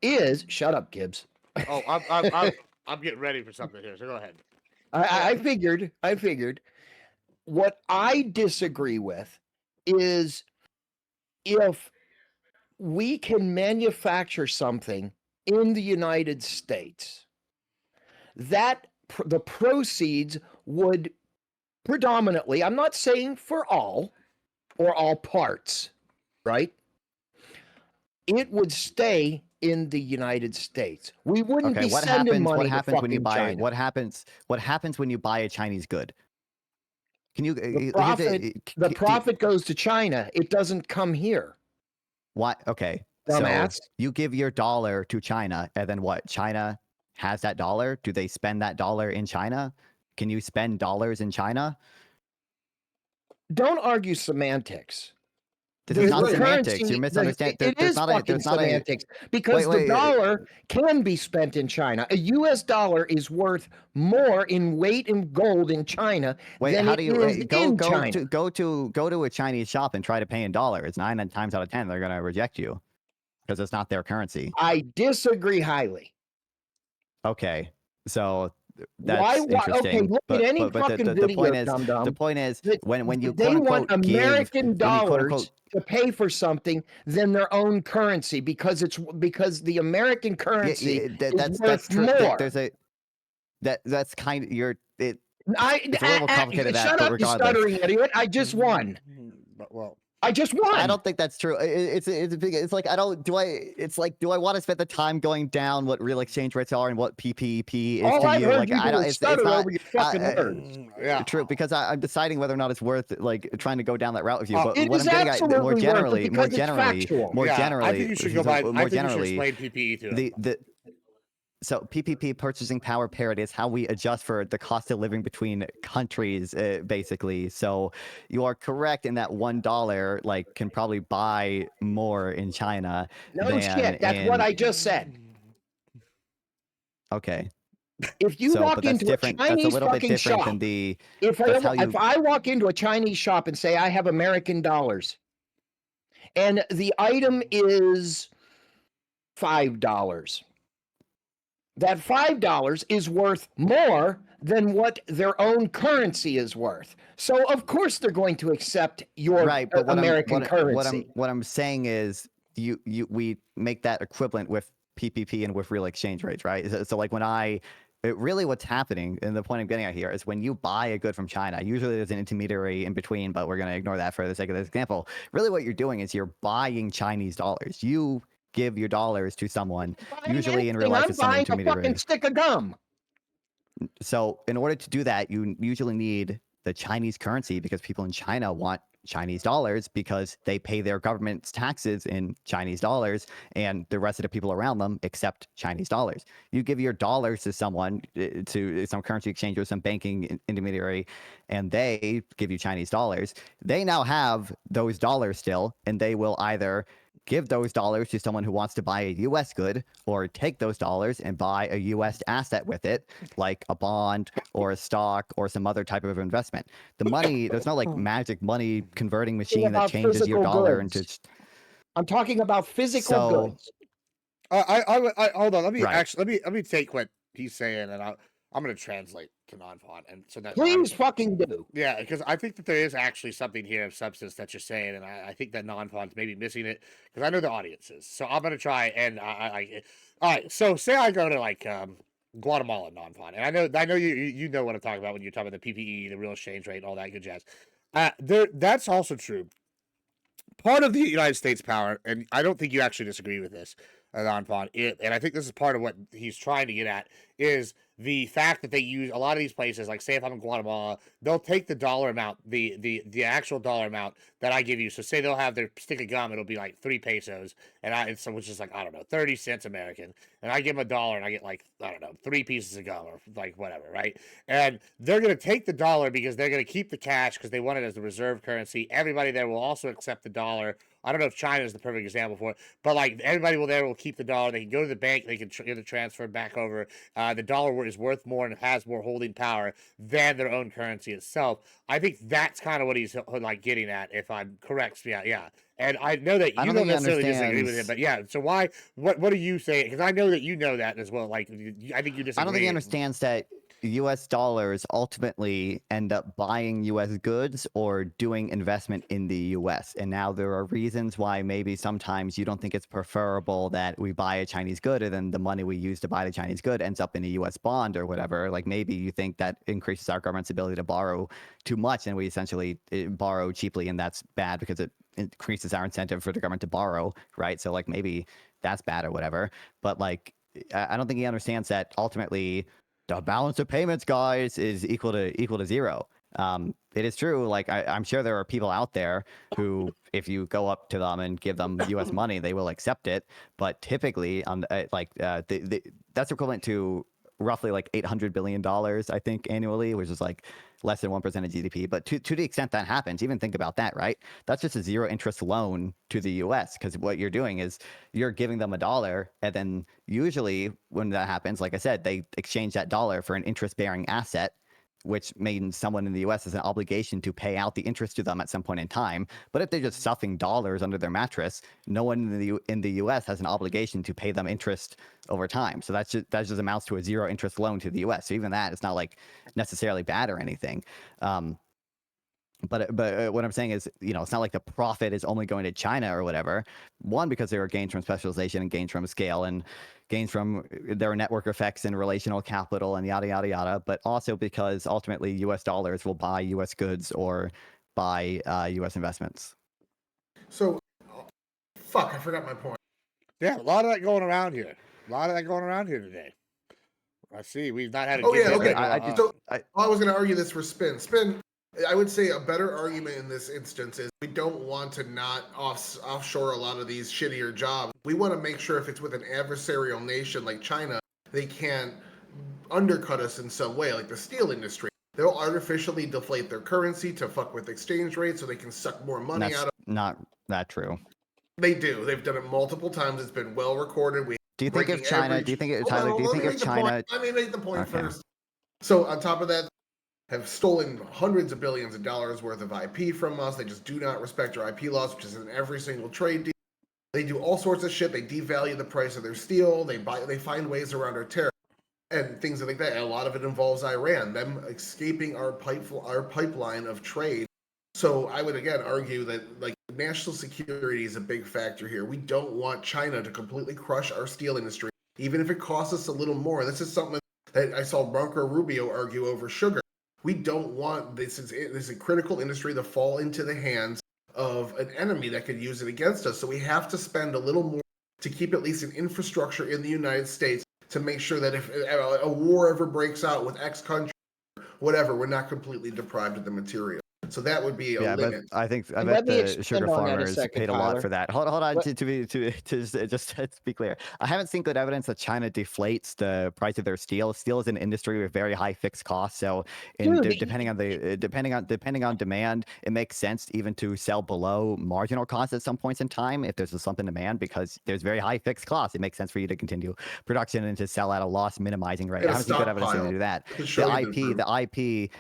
is shut up, Gibbs. Oh, I'm getting ready for something here. So go ahead. I figured. What I disagree with is if we can manufacture something in the United States, that the proceeds would predominantly, I'm not saying for all or all parts, right? It would stay in the United States. We wouldn't Okay, be what sending happens? money What happens to when you fucking buy? China. What happens? What happens when you buy a Chinese good? Can you? The profit goes to China. It doesn't come here. Why? Okay, Dumbass. so you give your dollar to China, and then what? China has that dollar. Do they spend that dollar in China? Can you spend dollars in China? Don't argue semantics. This is not Right. semantics. You're misunderstanding. It is fucking semantics because Wait, the dollar can be spent in China. A U.S. dollar is worth more in weight in gold in China than how it do you is in China. go to a Chinese shop and try to pay in dollars? 9 times out of 10, they're gonna reject you because it's not their currency. I disagree highly. Okay, so that's interesting. Okay, look at any fucking the video, point is, dum-dum. the point is when you They quote want unquote American give, when you quote dollars unquote to pay for something than their own currency because the American currency is worth true. more. There's a that's kind of it's a little more I complicated. shut but up, you regardless. stuttering idiot! I just won. Well, I just won. I don't think that's true. It's like I don't do I. It's like do I want to spend the time going down what real exchange rates are and what PPP is All to I've you? heard Like you I do don't. is It's stutter not over your fucking words. yeah. true because I'm deciding whether or not it's worth like trying to go down that route with you. Oh, But It what is I'm getting at absolutely more worth it generally, because it's factual. I think you should go by. more I think generally, you should explain PPE to it. So PPP, purchasing power parity, is how we adjust for the cost of living between countries, basically. So you are correct in that $1 like can probably buy more in China. No than shit. That's what I just said. Okay. If you So, walk but that's into a different. That's a Chinese little bit fucking different shop, than the. if that's how you- I walk into a Chinese shop and say I have American dollars, and the item is $5, that $5 is worth more than what their own currency is worth. So of course they're going to accept your right, but American currency. What I'm saying is we make that equivalent with PPP and with real exchange rates, right? So like when I really what's happening, and the point I'm getting at here, is when you buy a good from China, usually there's an intermediary in between, but we're going to ignore that for the sake of this example. Really what you're doing is you're buying Chinese dollars. You give your dollars to someone, usually in real life it's some I'm buying a intermediary. fucking stick of gum. So in order to do that, you usually need the Chinese currency, because people in China want Chinese dollars because they pay their government's taxes in Chinese dollars, and the rest of the people around them accept Chinese dollars. You give your dollars to someone, to some currency exchange or some banking intermediary, and they give you Chinese dollars. They now have those dollars still, and they will either give those dollars to someone who wants to buy a U.S. good, or take those dollars and buy a U.S. asset with it, like a bond or a stock or some other type of investment. The money, there's no like magic money converting machine that About changes your physical dollar goods. into. I'm talking about physical So- goods. I hold on. Let me Right. let me take what he's saying, and I'm going to translate to non-font, and so that Please fucking do. yeah, because I think that there is actually something here of substance that you're saying, and I think that non-font's maybe missing it, because I know the audience is. So I'm going to try, and all right. So say I go to like Guatemala non-font, and I know you know what I'm talking about when you're talking about the PPE, the real exchange rate, all that good jazz. That's also true. Part of the United States power, and I don't think you actually disagree with this, non-font, and I think this is part of what he's trying to get at, is the fact that they use a lot of these places, like say if I'm in Guatemala, they'll take the dollar amount, the actual dollar amount that I give you. So say they'll have their stick of gum, it'll be like 3 pesos, and which is like, I don't know, 30 cents American, and I give them $1 and I get like, I don't know, 3 pieces of gum or like whatever, right? And they're gonna take the dollar because they're gonna keep the cash because they want it as the reserve currency. Everybody there will also accept the dollar. I don't know if China is the perfect example for it, but like everybody will keep the dollar. They can go to the bank, they can get it transferred back over. The dollar is worth more and has more holding power than their own currency itself. I think that's kind of what he's like getting at, if I'm correct. Yeah. And I know that you don't necessarily disagree with him, but yeah. So why? What do you say? Because I know that you know that as well. Like I think you disagree. I don't think he understands that U.S. dollars ultimately end up buying U.S. goods or doing investment in the U.S. And now there are reasons why maybe sometimes you don't think it's preferable that we buy a Chinese good, and then the money we use to buy the Chinese good ends up in a U.S. bond or whatever. Like maybe you think that increases our government's ability to borrow too much, and we essentially borrow cheaply, and that's bad because it increases our incentive for the government to borrow, right? So like maybe that's bad or whatever. But like I don't think he understands that ultimately the balance of payments, guys, is equal to zero. It is true. Like I'm sure there are people out there who, if you go up to them and give them U.S. money, they will accept it. But typically, that's equivalent to roughly like $800 billion, I think, annually, which is like less than 1% of GDP. But to the extent that happens, even think about that, right? That's just a zero interest loan to the US, because what you're doing is you're giving them $1, and then usually when that happens, like I said, they exchange that dollar for an interest bearing asset, which means someone in the US has an obligation to pay out the interest to them at some point in time. But if they're just stuffing dollars under their mattress, no one in the US has an obligation to pay them interest over time. So that just amounts to a zero interest loan to the US. So even that is not like necessarily bad or anything. But what I'm saying is, it's not like the profit is only going to China or whatever. One, because there are gains from specialization and gains from scale and gains from their network effects and relational capital and yada, yada, yada. But also because ultimately US dollars will buy US goods or buy US investments. So, fuck, I forgot my point. Yeah, a lot of that going around here. Today. I see. We've not had a Oh, Gibb yeah, yet, okay. right? I was going to argue this for Spin. Spin, I would say a better argument in this instance is we don't want to not offshore a lot of these shittier jobs. We want to make sure if it's with an adversarial nation like China, they can't undercut us in some way, like the steel industry. They'll artificially deflate their currency to fuck with exchange rates so they can suck more money out of it. Not that true. They do. They've done it multiple times. It's been well recorded. Do you think if China, Let me make the point first. So on top of that, have stolen hundreds of billions of dollars worth of IP from us. They just do not respect our IP laws, which is in every single trade deal. They do all sorts of shit. They devalue the price of their steel. They find ways around our tariff and things like that. And a lot of it involves Iran, them escaping our pipeline of trade. So I would again argue that like national security is a big factor here. We don't want China to completely crush our steel industry, even if it costs us a little more. This is something I saw Marco Rubio argue over sugar. We don't want this is a critical industry to fall into the hands of an enemy that could use it against us. So we have to spend a little more to keep at least an infrastructure in the United States to make sure that if a war ever breaks out with X country, whatever, we're not completely deprived of the material. So that would be a Yeah, but limit. I And bet let me the sugar expand on that a farmers second, paid a lot Tyler. for that. Hold on, Let- just to be clear, I haven't seen good evidence that China deflates the price of their steel. Steel is an industry with very high fixed costs, so Dude, depending on demand, it makes sense even to sell below marginal cost at some points in time if there's a slump in demand because there's very high fixed costs. It makes sense for you to continue production and to sell at a loss minimizing rate. Get I a haven't seen good evidence to stockpile. do that. I can show you The IP.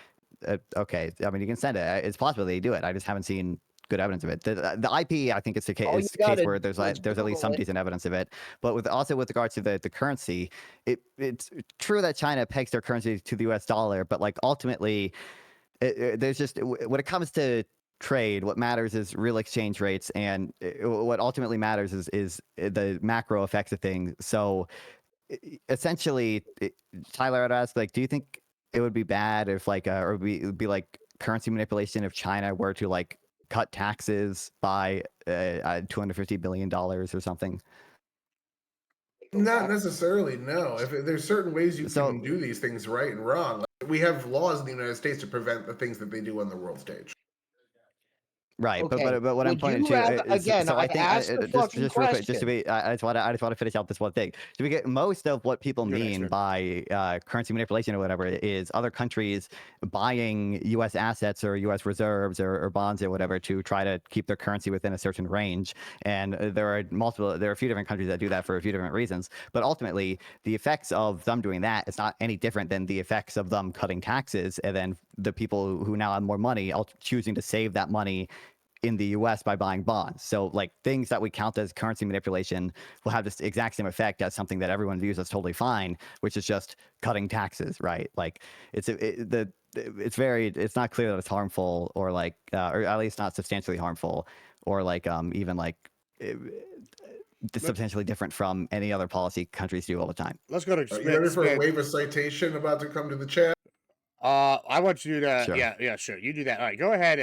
Okay, I mean you can send it. It's possible they do it. I just haven't seen good evidence of it. The IP, I think it's the case. all you It's a case gotta where do there's is at least some Google it. decent evidence of it. But with regards to the currency, it's true that China pegs their currency to the U.S. dollar, but like ultimately, there's just when it comes to trade, what matters is real exchange rates, and what ultimately matters is the macro effects of things. So essentially, Tyler, I'd ask, like, do you think it would be bad if like or it would be like currency manipulation if China were to like cut taxes by $250 billion or something? Not necessarily, no. If there's certain ways you So- can do these things right and wrong. Like, we have laws in the United States to prevent the things that they do on the world stage. Right, Okay, but what I'm would pointing you to rather, is again, so I I've think asked the fucking just real quick, just to question. be I just want to finish out this one thing. So we get most of what people You're an mean expert. by currency manipulation or whatever is other countries buying U.S. assets or U.S. reserves or bonds or whatever to try to keep their currency within a certain range. And there are a few different countries that do that for a few different reasons. But ultimately, the effects of them doing that is not any different than the effects of them cutting taxes and then the people who now have more money choosing to save that money in the US by buying bonds. So like things that we count as currency manipulation will have this exact same effect as something that everyone views as totally fine, which is just cutting taxes, right? Like it's not clear that it's harmful or like or at least not substantially harmful or like even like substantially different from any other policy countries do all the time. Let's go to Are you ready for a spin. wave of citation about to come to the chat? I want you to, Sure. yeah, sure. You do that. All right, go ahead,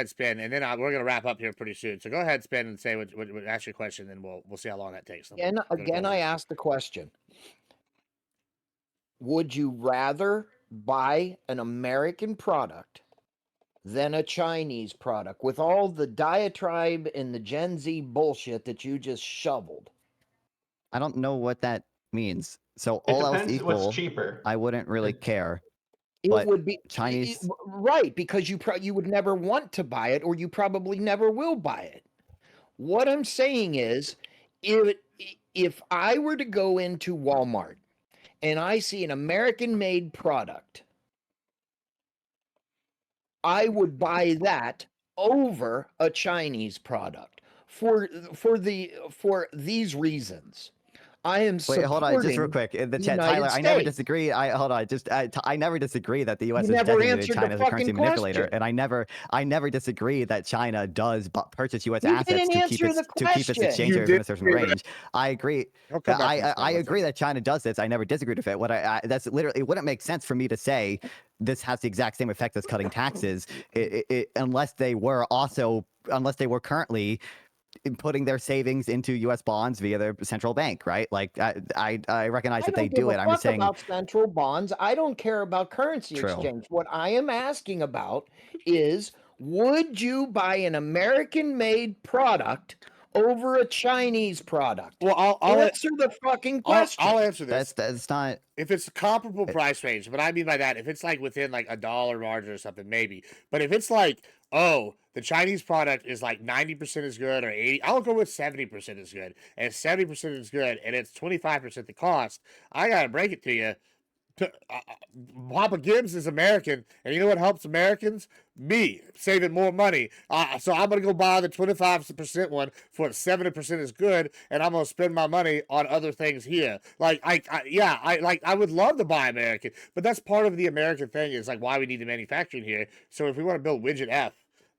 spin, and then we're gonna wrap up here pretty soon. So go ahead, spin, and say what ask your question, and we'll see how long that takes. Then we'll go to Again, I closing. asked the question. Would you rather buy an American product than a Chinese product with all the diatribe and the Gen Z bullshit that you just shoveled? I don't know what that means. So It all else depends what's equal, cheaper. I wouldn't really care. It But would be Chinese- right, because you would never want to buy it, or you probably never will buy it. What I'm saying is, if I were to go into Walmart and I see an American-made product, I would buy that over a Chinese product for these reasons. I am Wait, hold on, just real supporting quick. In the the chat, Tyler, United I never States. disagree. I never disagree that the U.S. You has never designated answered China the as a currency fucking manipulator, question. and I never disagree that China does purchase U.S. You assets didn't to keep answer the its question. exchange You rate within a did certain say that. range. I agree. He'll come back to this I one agree second. that China does this. I never disagreed with it. That's literally, it wouldn't make sense for me to say this has the exact same effect as cutting taxes, unless they were currently putting their savings into U.S. bonds via their central bank, right? Like I recognize that they do it. I'm just saying. About central bonds. I don't care about currency True. exchange. What I am asking about is, would you buy an American-made product over a Chinese product? Well, I'll Answer the fucking question. I'll answer this. That's not. If it's comparable price range, what I mean by that, if it's like within like $1 margin or something, maybe. But if it's like, oh, the Chinese product is like 90% as good or 80, I'll go with 70% as good. And if 70% is good and it's 25% the cost, I gotta break it to you. Papa Gibbs is American, and you know what helps Americans? Me saving more money. So I'm gonna go buy the 25% one for 70% is good, and I'm gonna spend my money on other things here. Like I would love to buy American, but that's part of the American thing. Is like why we need the manufacturing here. So if we want to build widget F,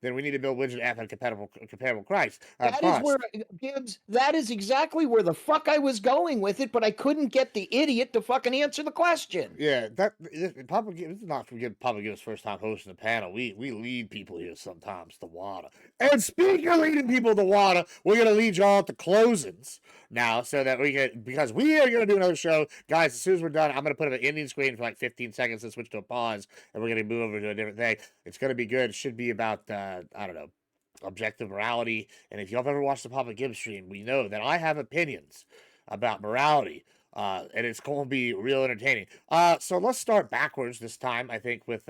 then we need to build widget F and comparable price. That is where, Gibbs, that is exactly where the fuck I was going with it, but I couldn't get the idiot to fucking answer the question. Yeah, Papa Gibbs, this is not forget Papa Gibbs' first time hosting the panel. We lead people here sometimes to water. And speaking of leading people to water, we're gonna lead y'all to closings now, so that we can, because we are gonna do another show, guys. As soon as we're done, I'm gonna put up an ending screen for like 15 seconds and switch to a pause, and we're gonna move over to a different thing. It's gonna be good. It should be about I don't know, objective morality. And if y'all have ever watched the Papa Gibbs stream, we know that I have opinions about morality. And it's going to be real entertaining. So let's start backwards this time, I think, with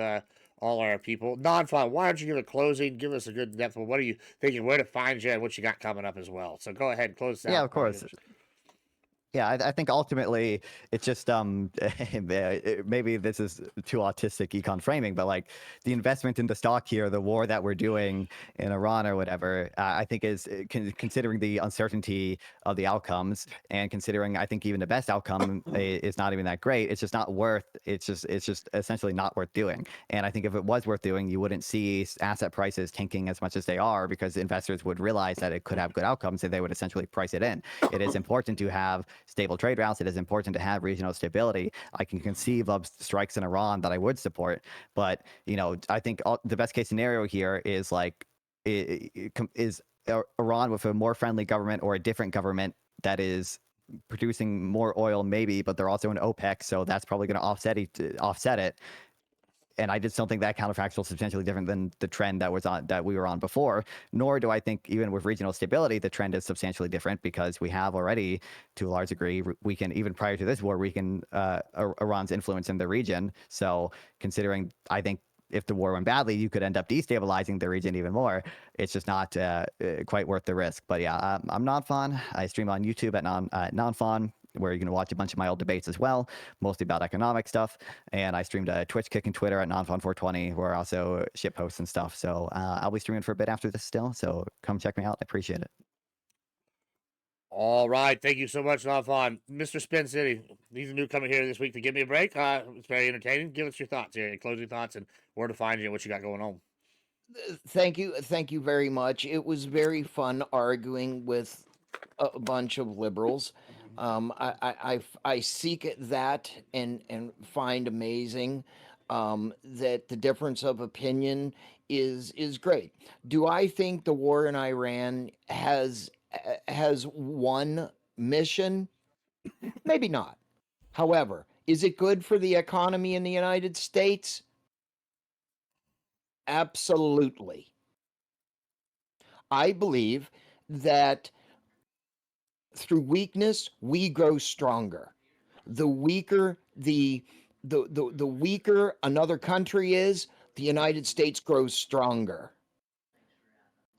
all our people. Non-fun, why don't you give a closing? Give us a good depth of what are you thinking, where to find you, and what you got coming up as well. So go ahead, close this out. Yeah, of course. Yeah, I think ultimately it's just maybe this is too autistic econ framing, but like the investment in the stock here, the war that we're doing in Iran or whatever, I think is considering the uncertainty of the outcomes and considering I think even the best outcome is not even that great. It's just not worth. It's just essentially not worth doing. And I think if it was worth doing, you wouldn't see asset prices tanking as much as they are because investors would realize that it could have good outcomes and they would essentially price it in. It is important to have stable trade routes. It is important to have regional stability. I can conceive of strikes in Iran that I would support, but I think the best case scenario here is like is Iran with a more friendly government or a different government that is producing more oil, maybe, but they're also in OPEC, so that's probably going to offset it. And I just don't think that counterfactual is substantially different than the trend that we were on before. Nor do I think even with regional stability, the trend is substantially different because we have already, to a large degree, we can even prior to this war, weaken Iran's influence in the region. So considering, I think if the war went badly, you could end up destabilizing the region even more. It's just not quite worth the risk. But yeah, I'm Non-Fon. I stream on YouTube at Non-Fon, where you can watch a bunch of my old debates as well, mostly about economic stuff. And I streamed a Twitch kick and Twitter at NonFun420, where I also ship posts and stuff. So I'll be streaming for a bit after this still. So come check me out. I appreciate it. All right. Thank you so much, Non-Fun. Mr. Spin City, he's a newcomer here this week to give me a break. It's very entertaining. Give us your thoughts here, your closing thoughts, and where to find you and what you got going on. Thank you very much. It was very fun arguing with a bunch of liberals. I seek that and find amazing that the difference of opinion is great. Do I think the war in Iran has one mission? Maybe not. However, is it good for the economy in the United States? Absolutely. I believe that through weakness we grow stronger. The weaker the weaker another country is, the United States grows stronger.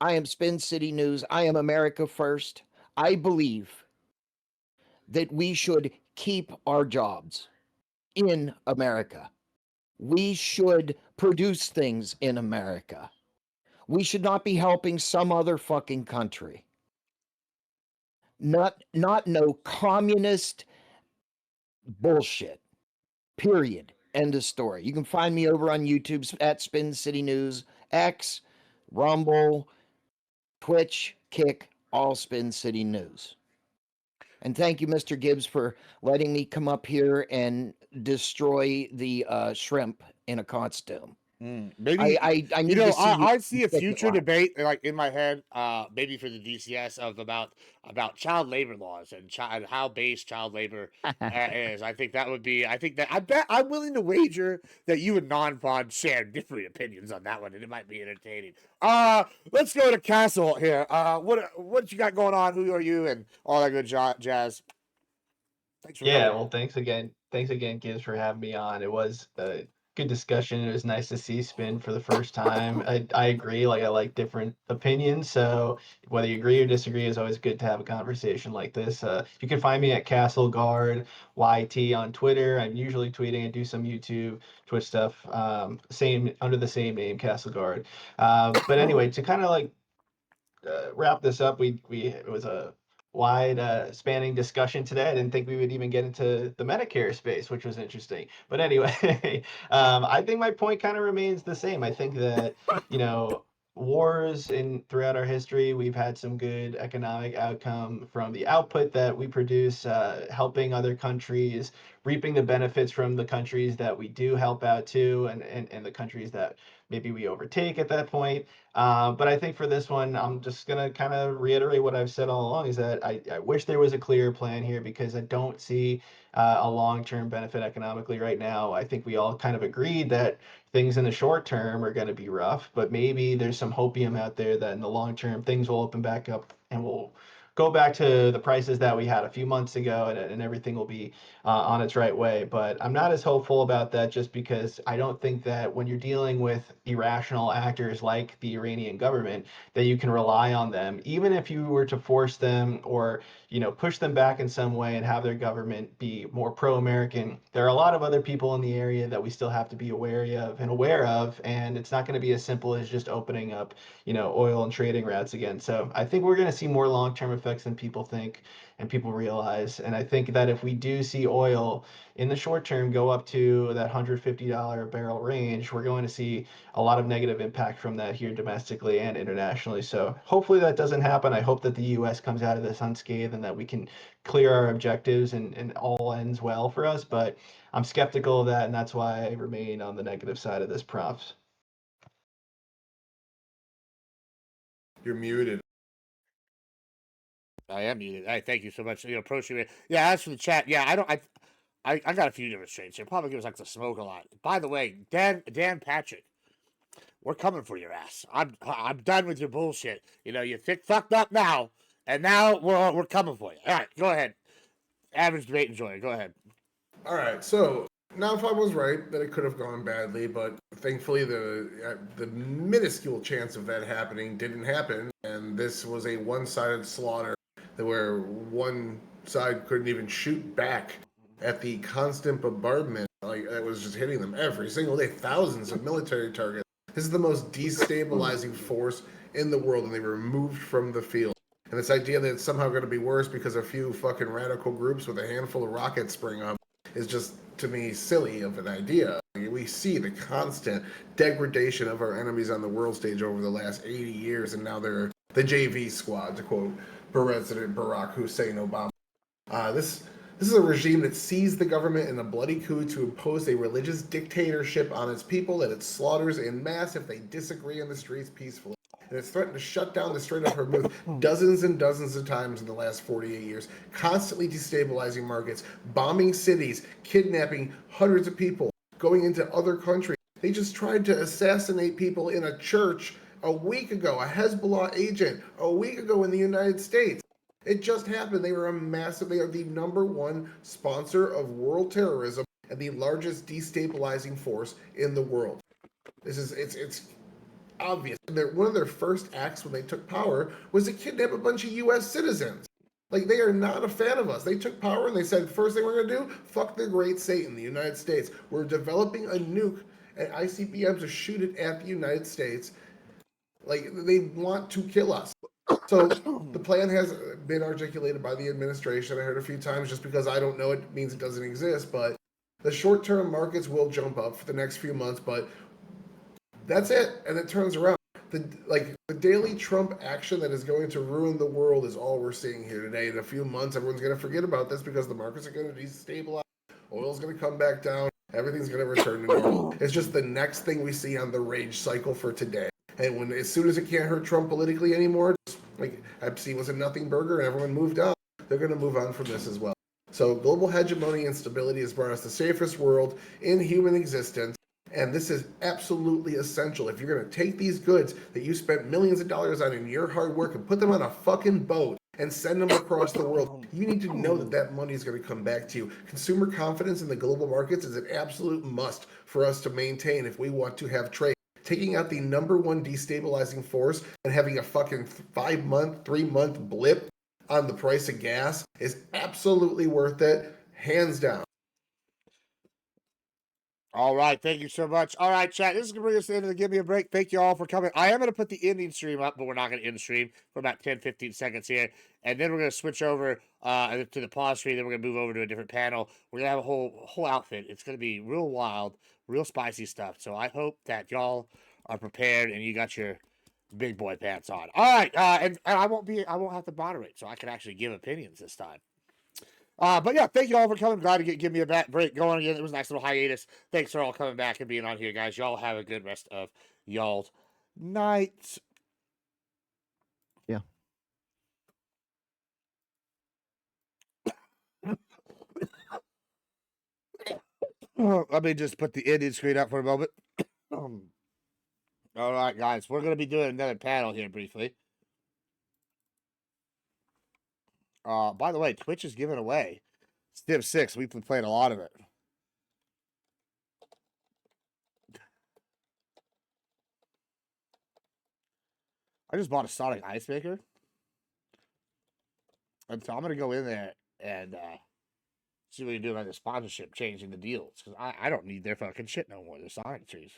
I am Spin City News. I am America First. I believe that we should keep our jobs in America. We should produce things in America. We should not be helping some other fucking country. Not no communist bullshit. Period. End of story. You can find me over on YouTube at Spin City News, X, Rumble, Twitch, Kick, all Spin City News. And thank you, Mr. Gibbs, for letting me come up here and destroy the shrimp in a costume. Maybe I need to see. I see a future debate like in my head, maybe for the DCS of about child labor laws and how base child labor is. I think that would be. I think that I bet I'm willing to wager that you and Non-Fon share different opinions on that one, and it might be entertaining. Let's go to Castle here. What you got going on? Who are you and all that good jazz? Thanks for coming. Well, thanks again, Gibbs, for having me on. It was a good discussion. It was nice to see Spin for the first time. I agree. Like I like different opinions, so whether you agree or disagree, is always good to have a conversation like this. You can find me at Castle Guard YT on Twitter. I'm usually tweeting. I do some YouTube, Twitch stuff. Same under the same name, Castle Guard. But anyway, to kind of like wrap this up, it was a wide spanning discussion today. I didn't think we would even get into the Medicare space, which was interesting. But anyway, I think my point kind of remains the same. I think that, wars throughout our history, we've had some good economic outcome from the output that we produce, helping other countries, reaping the benefits from the countries that we do help out too, and the countries that maybe we overtake at that point. But I think for this one, I'm just gonna kind of reiterate what I've said all along: is that I wish there was a clear plan here, because I don't see a long-term benefit economically right now. I think we all kind of agreed that things in the short term are going to be rough, but maybe there's some hopium out there that in the long term things will open back up and we'll go back to the prices that we had a few months ago, and everything will be on its right way. But I'm not as hopeful about that, just because I don't think that when you're dealing with irrational actors like the Iranian government, that you can rely on them, even if you were to force them or push them back in some way and have their government be more pro-American. There are a lot of other people in the area that we still have to be aware of, and it's not going to be as simple as just opening up, oil and trading routes again. So I think we're going to see more long-term effects than people think and people realize. And I think that if we do see oil in the short term go up to that $150 a barrel range, we're going to see a lot of negative impact from that here domestically and internationally. So hopefully that doesn't happen. I hope that the U.S. comes out of this unscathed and that we can clear our objectives and all ends well for us. But I'm skeptical of that, and that's why I remain on the negative side of this prompts. You're muted. I am muted. Hey, thank you so much. Approaching me. Yeah, as for the chat, yeah, I got a few different strains here. Probably gives like to smoke a lot. By the way, Dan Patrick, we're coming for your ass. I'm done with your bullshit. You fucked up now, and now we're coming for you. All right, go ahead. Average debate enjoyer, go ahead. All right, so now if I was right that it could have gone badly, but thankfully the minuscule chance of that happening didn't happen, and this was a one-sided slaughter where one side couldn't even shoot back at the constant bombardment that was just hitting them every single day, thousands of military targets. This is the most destabilizing force in the world, and they were removed from the field. And this idea that it's somehow going to be worse because a few fucking radical groups with a handful of rockets spring up is just, to me, silly of an idea. We see the constant degradation of our enemies on the world stage over the last 80 years, and now they're the JV squad, to quote President Barack Hussein Obama. This is a regime that seized the government in a bloody coup to impose a religious dictatorship on its people that it slaughters en masse if they disagree in the streets peacefully. And it's threatened to shut down the Strait of Hormuz dozens and dozens of times in the last 48 years, constantly destabilizing markets, bombing cities, kidnapping hundreds of people, going into other countries. They just tried to assassinate people in a church a week ago, a Hezbollah agent a week ago in the United States. It just happened. They are the number one sponsor of world terrorism and the largest destabilizing force in the world. It's obvious. One of their first acts when they took power was to kidnap a bunch of U.S. citizens. Like, they are not a fan of us. They took power and they said, first thing we're going to do, fuck the great Satan, the United States. We're developing a nuke and ICBMs to shoot it at the United States. Like, they want to kill us. So the plan has been articulated by the administration. I heard a few times. Just because I don't know it means it doesn't exist. But the short-term markets will jump up for the next few months. But that's it, and it turns around. The daily Trump action that is going to ruin the world is all we're seeing here today. In a few months, everyone's going to forget about this because the markets are going to destabilize. Oil's going to come back down. Everything's going to return to normal. It's just the next thing we see on the rage cycle for today. And as soon as it can't hurt Trump politically anymore, like Epstein was a nothing burger and everyone moved on, they're going to move on from this as well. So global hegemony and stability has brought us the safest world in human existence. And this is absolutely essential. If you're going to take these goods that you spent millions of dollars on in your hard work and put them on a fucking boat and send them across the world, you need to know that that money is going to come back to you. Consumer confidence in the global markets is an absolute must for us to maintain if we want to have trade. Taking out the number one destabilizing force and having a fucking 3-month blip on the price of gas is absolutely worth it, hands down. All right, thank you so much. All right, chat, this is going to bring us to the end of the Give Me a Break. Thank you all for coming. I am going to put the ending stream up, but we're not going to end the stream for about 10, 15 seconds here. And then we're going to switch over to the pause stream. Then we're going to move over to a different panel. We're going to have a whole outfit. It's going to be real wild, real spicy stuff. So I hope that y'all are prepared and you got your the big boy pants on. All right, and I won't have to moderate, so I can actually give opinions this time. But yeah, thank you all for coming. Glad to give me a break going again. It was a nice little hiatus. Thanks for all coming back and being on here, guys. Y'all have a good rest of y'all's night. Yeah. Let me just put the Indian screen up for a moment. All right, guys, we're gonna be doing another panel here briefly. By the way, Twitch is giving away Civ 6. We've been playing a lot of it. I just bought a Sonic Ice Maker. And so I'm going to go in there and see what we can do about the sponsorship, changing the deals. Because I don't need their fucking shit no more. They're Sonic trees.